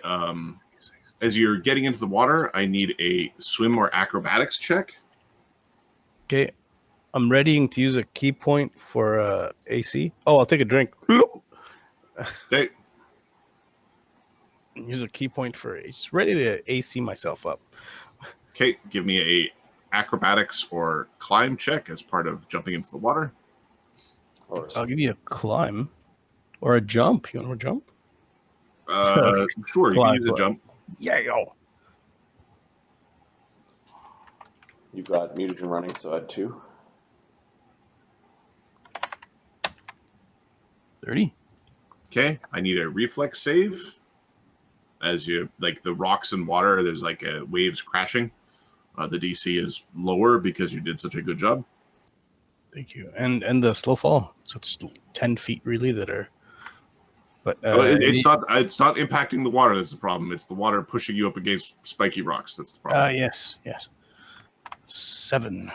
as you're getting into the water, I need a swim or acrobatics check. Okay. I'm readying to use a key point for AC. Oh, I'll take a drink. Okay. Use a key point for it's ready to AC myself up. Okay, give me a acrobatics or climb check as part of jumping into the water. I'll give you a climb. Or a jump. You want to jump? Sure, you can use a jump. Yeah, yo. You've got mutagen running, so add 2. 30. Okay, I need a reflex save. As you, like the rocks and water, there's like waves crashing. The DC is lower because you did such a good job. Thank you. And the slow fall. So it's 10 feet really that are... But it's not impacting the water that's the problem. It's the water pushing you up against spiky rocks. That's the problem. Yes. 7.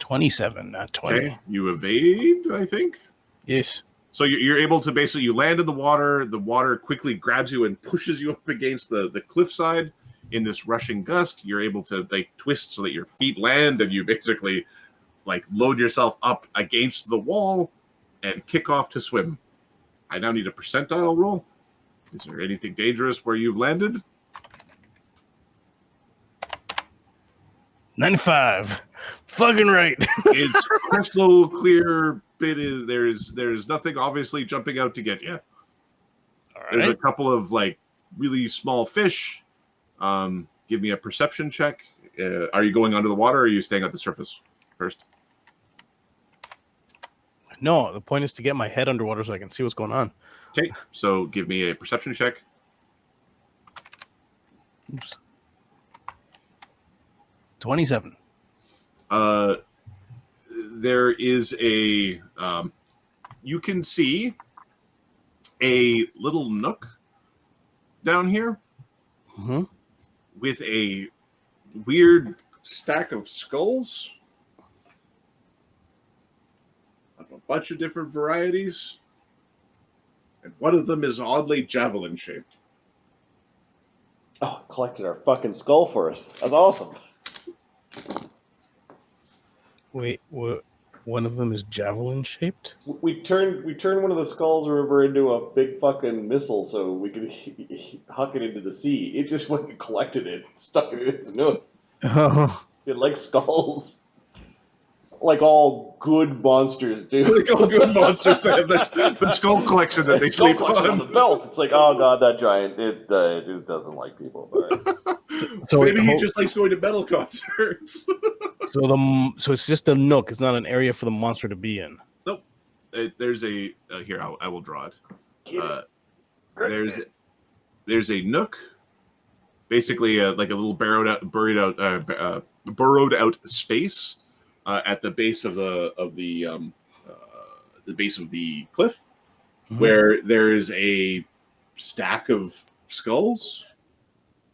27, not 20. Okay. You evade, I think. Yes. So you're able to basically, you land in the water quickly grabs you and pushes you up against the cliffside in this rushing gust. You're able to like twist so that your feet land and you basically like load yourself up against the wall and kick off to swim. I now need a percentile roll. Is there anything dangerous where you've landed? 95. Fucking right. It's crystal clear. There's nothing obviously jumping out to get you. All right. There's a couple of like really small fish. Give me a perception check. Are you going under the water or are you staying at the surface first? No, the point is to get my head underwater so I can see what's going on. Okay, so give me a perception check. Oops. 27. There is a you can see a little nook down here. Mm-hmm. with a weird stack of skulls of a bunch of different varieties, and one of them is oddly javelin shaped. Oh, collected our fucking skull for us. That's awesome. Wait, what? One of them is javelin shaped? We turned one of the skulls, remember, into a big fucking missile so we could huck it into the sea. It just went and collected it, stuck it in its nook. Oh, It likes skulls. Like all good monsters do. Like all good monsters, they have the skull collection that they Skull sleep collection on. the belt. It's like, oh god, that giant, it doesn't like people. Right. so Maybe wait, he just likes going to metal concerts. so it's just a nook. It's not an area for the monster to be in. Nope. There's a here. I will draw it. Get it. There's a nook, basically like a little burrowed out space at the base of the base of the cliff, where there is a stack of skulls,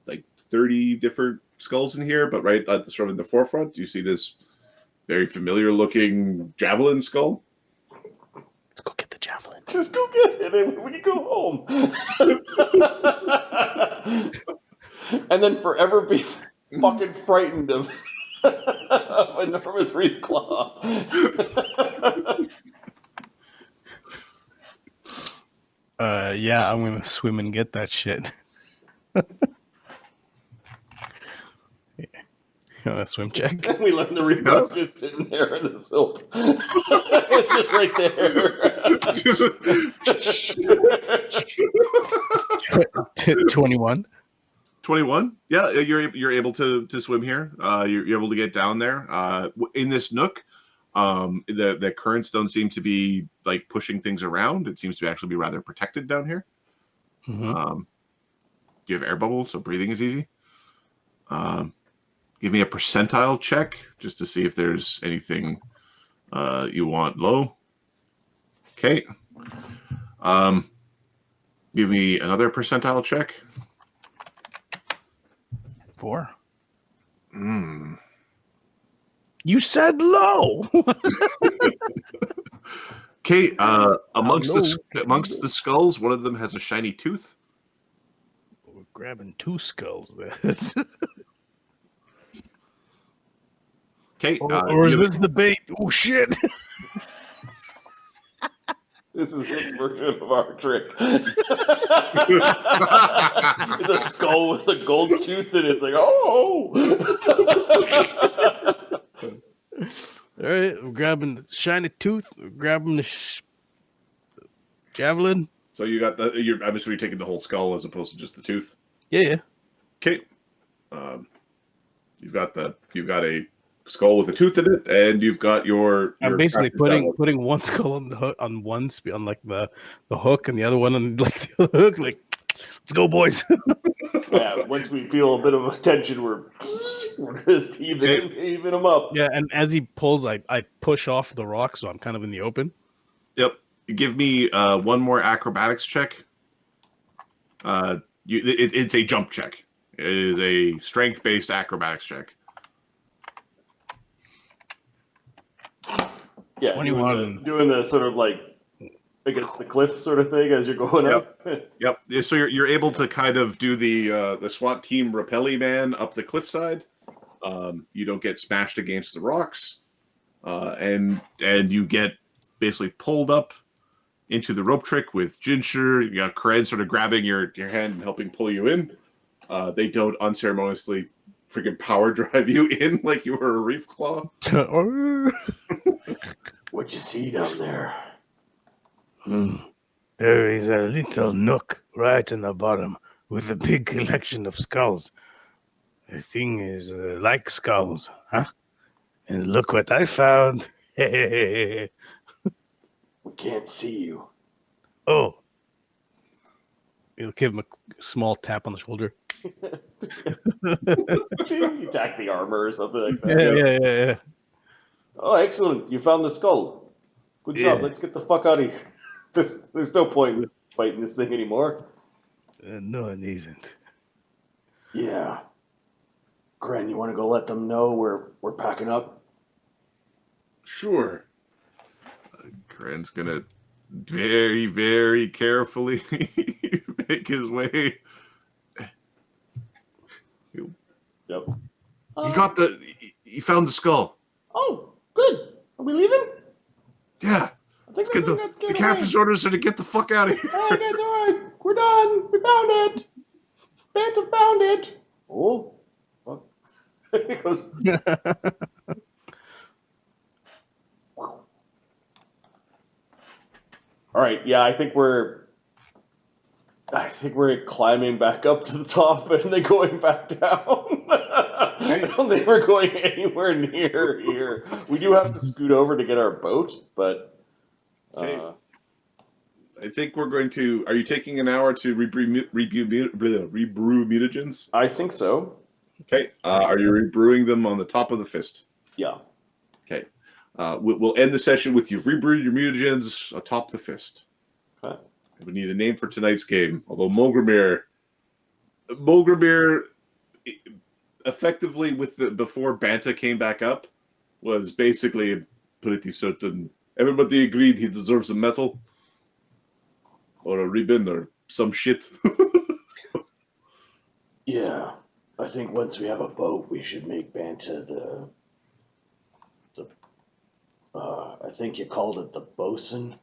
like 30 different skulls in here. But right at the sort of in the forefront, you see this very familiar looking javelin skull. Let's go get the javelin. Just go get it and we can go home. And then forever be fucking frightened of enormous reef claw. Yeah, I'm gonna swim and get that shit. You want a swim check? And we learn the reef claw just sitting there in the silt. It's just right there. 21. 21. Yeah, you're able to swim here. You're able to get down there. In this nook, the currents don't seem to be like pushing things around. It seems to actually be rather protected down here. Mm-hmm. You have air bubbles, so breathing is easy. Give me a percentile check just to see if there's anything you want low. Okay. Give me another percentile check. 4. You said low. Okay. Amongst the skulls, one of them has a shiny tooth. We're grabbing 2 skulls there. Okay. Or is this the bait? Oh shit! This is his version of our trick. It's a skull with a gold tooth in it. It's like, oh! All right, we're grabbing the shiny tooth. We're grabbing the javelin. So you got the. I'm assuming you're taking the whole skull as opposed to just the tooth. Yeah. Okay. You've got a skull with a tooth in it, and you've got your I'm basically putting one skull on the hook on one on like the hook, and the other one on like the other hook. Like, let's go, boys. Yeah. Once we feel a bit of tension, we're just even them up. Yeah, and as he pulls, I push off the rock, so I'm kind of in the open. Yep. Give me one more acrobatics check. It's a jump check. It is a strength-based acrobatics check. Yeah, 21. Doing the sort of like against the cliff sort of thing as you're going up. Yep. So you're able to kind of do the SWAT team rappelly man up the cliffside. You don't get smashed against the rocks, and you get basically pulled up into the rope trick with Ginger. You got Kred sort of grabbing your hand and helping pull you in. They don't unceremoniously freaking power drive you in like you were a reef claw. What you see down there? There is a little nook right in the bottom with a big collection of skulls. The thing is like skulls, huh? And look what I found. We can't see you. Oh. You'll give him a small tap on the shoulder. You attack the armor or something like that. Yeah. Oh, excellent. You found the skull. Good job. Let's get the fuck out of here. There's no point in fighting this thing anymore. No, it isn't. Yeah. Gren, you want to go let them know we're packing up? Sure. Gren's gonna very, very carefully make his way. Yep. He found the skull. Oh, good. Are we leaving? Yeah. I think Let's get the scared captain's orders are to get the fuck out of here. Hey, guys, all right. We're done. We found it. Banta found it. Oh. Fuck. It goes. All right. Yeah, I think we're climbing back up to the top and then going back down. I don't think we're going anywhere near here. We do have to scoot over to get our boat, but. Okay. I think we're going to. Are you taking an hour to rebrew mutagens? I think so. Okay. Are you rebrewing them on the top of the fist? Yeah. Okay. We'll end the session with you've rebrewed your mutagens atop the fist. Okay. We need a name for tonight's game. Although Molgromere, effectively before Banta came back up, was basically pretty certain. Everybody agreed he deserves a medal or a ribbon or some shit. Yeah, I think once we have a boat, we should make Banta the I think you called it the bosun.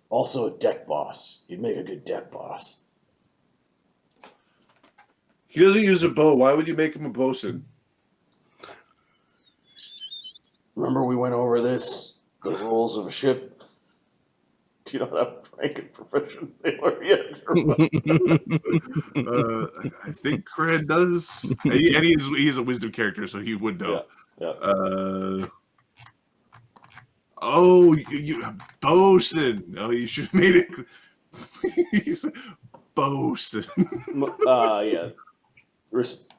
Also a deck boss. You'd make a good deck boss. He doesn't use a bow. Why would you make him a bosun? Remember we went over this, the rules of a ship? Do you not have rank and proficient sailor yet? I think Cred does. And he's a wisdom character, so he would know. Yeah. You bosun. Oh, you should have made it. He's bosun. Yeah.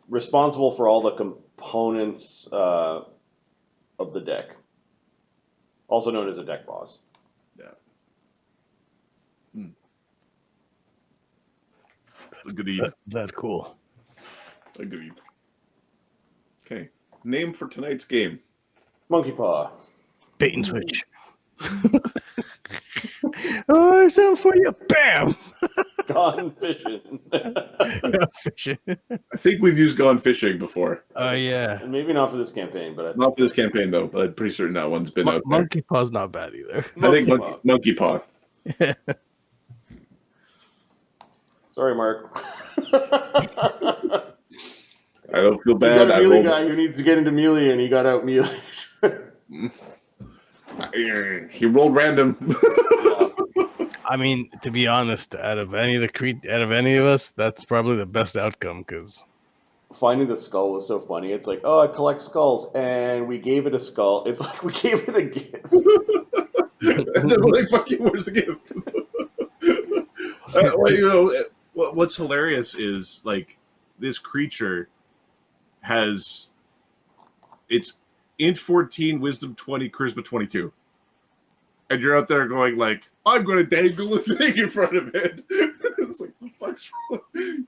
Responsible for all the components of the deck. Also known as a deck boss. Yeah. Agreed. That cool. Agreed. Okay. Name for tonight's game. Monkey Paw. Bait and switch. Oh, it's down for you. Bam! Gone fishing. Fishing. I think we've used Gone Fishing before. Oh, yeah. And maybe not for this campaign, but Not for this campaign, though, but I'm pretty certain that one's been out there. Monkey Paw's not bad either. I think Monkey Paw. Sorry, Mark. I don't feel You bad. got a melee guy who needs to get into melee, and he got out melee. He rolled random. I mean, to be honest, out of any of us, that's probably the best outcome because Finding the skull was so funny. It's like, oh, I collect skulls, and we gave it a skull. It's like we gave it a gift. And then like, fuck you, where's the gift? What's hilarious is like this creature has it's int 14, wisdom 20, charisma 22. And you're out there going like, I'm going to dangle a thing in front of it. It's like, the fuck's wrong?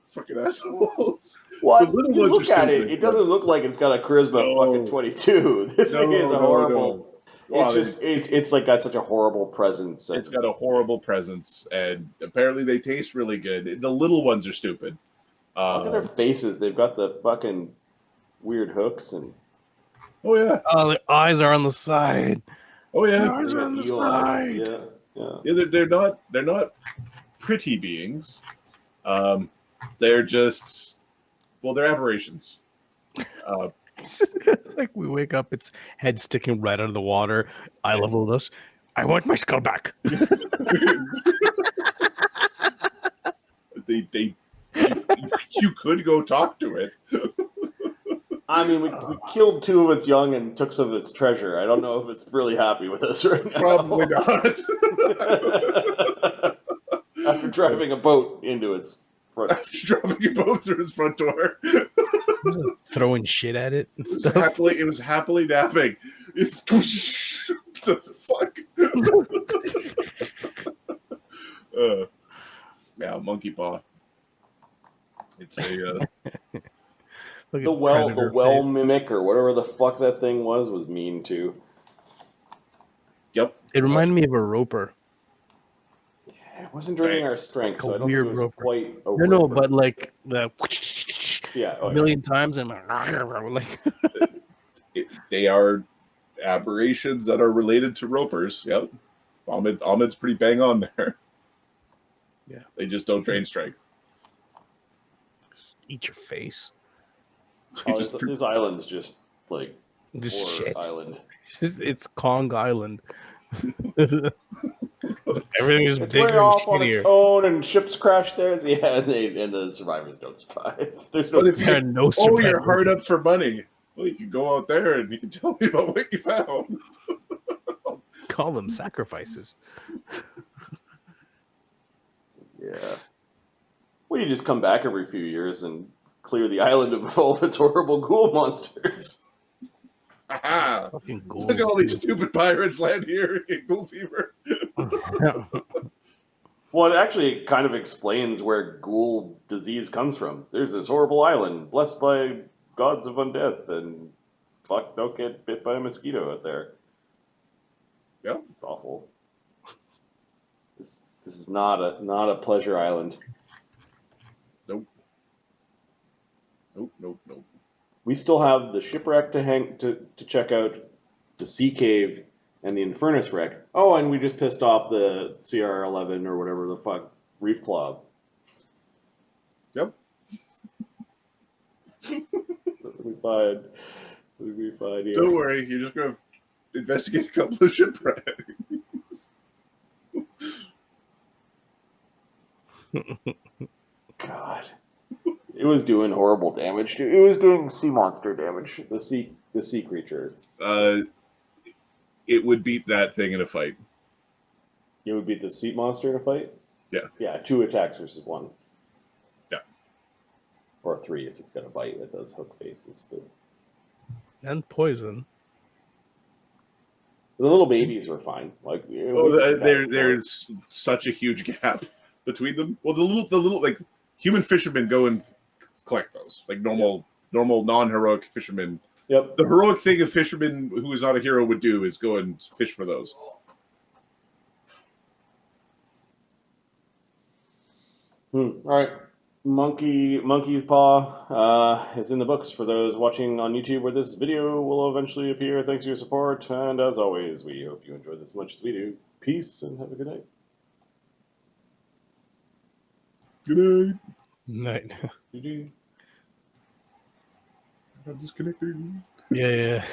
Fucking assholes. Well, The little you ones look are at it. stupid. It doesn't look like it's got a charisma fucking 22. This thing is a horrible. Well, It's like got such a horrible presence. It's got a horrible presence, and apparently they taste really good. The little ones are stupid. Look at their faces. They've got the fucking weird hooks and. Oh yeah. the eyes are on the side. Oh yeah. The eyes are on the side. Yeah. They're not pretty beings. They're just they're aberrations. It's like we wake up, its head sticking right out of the water, eye level with us. I want my skull back. You could go talk to it. I mean, we killed two of its young and took some of its treasure. I don't know if it's really happy with us right now. Probably not. After driving a boat into its front. After dropping a boat through its front door. Throwing shit at it and stuff. It was happily napping. It's the fuck. Yeah, monkey paw. It's a Look at The Predator well face. mimic or whatever the fuck that thing was mean too. yep. It reminded me of a roper. It wasn't draining our strength, A so I don't think weird it was roper. quite a No, roper. but like the Yeah, a million times and like They are aberrations that are related to ropers. Yep. Ahmed's pretty bang on there. Yeah. They just don't drain strength. eat your face. They Oh, just this island's just like Just horror shit. island. It's Kong Island. Everything is It's bigger way and off on its shittier. own, and ships crash there. So yeah, and the survivors don't survive. There's no. But if There are no you're survivors. hard up for money, well, you can go out there and you can tell me about what you found. Call them sacrifices. Yeah. Well, you just come back every few years and clear the island of all of its horrible ghoul monsters. Aha! Fucking ghouls. Look at all these stupid pirates land here and get ghoul fever. Well, it actually kind of explains where ghoul disease comes from. There's this horrible island blessed by gods of undeath, and fuck, don't get bit by a mosquito out there. Yep. It's awful. This is not a pleasure island. Nope. We still have the shipwreck to check out, the sea cave, and the Infernus wreck. Oh, and we just pissed off the CR11 or whatever the fuck reef claw. Yep. We'll be fine. We'll be fine here. Don't worry, you're just going to investigate a couple of shipwrecks. God. It was doing horrible damage. It was doing sea monster damage. The sea creature. It would beat that thing in a fight. You would beat the sea monster in a fight? Yeah. Yeah, 2 attacks versus 1. Yeah. Or 3 if it's got a bite with those hook faces. But And poison. the little babies were fine. Like there's such a huge gap between them. Well, the little like human fishermen go and collect those, like normal non-heroic fishermen. Yep. The heroic thing a fisherman who is not a hero would do is go and fish for those. All right. Monkey's Paw is in the books for those watching on YouTube, where this video will eventually appear. Thanks for your support, and as always, we hope you enjoyed this as much as we do. Peace, and have a good night. Good night. Night. GG. I'm disconnected. Yeah.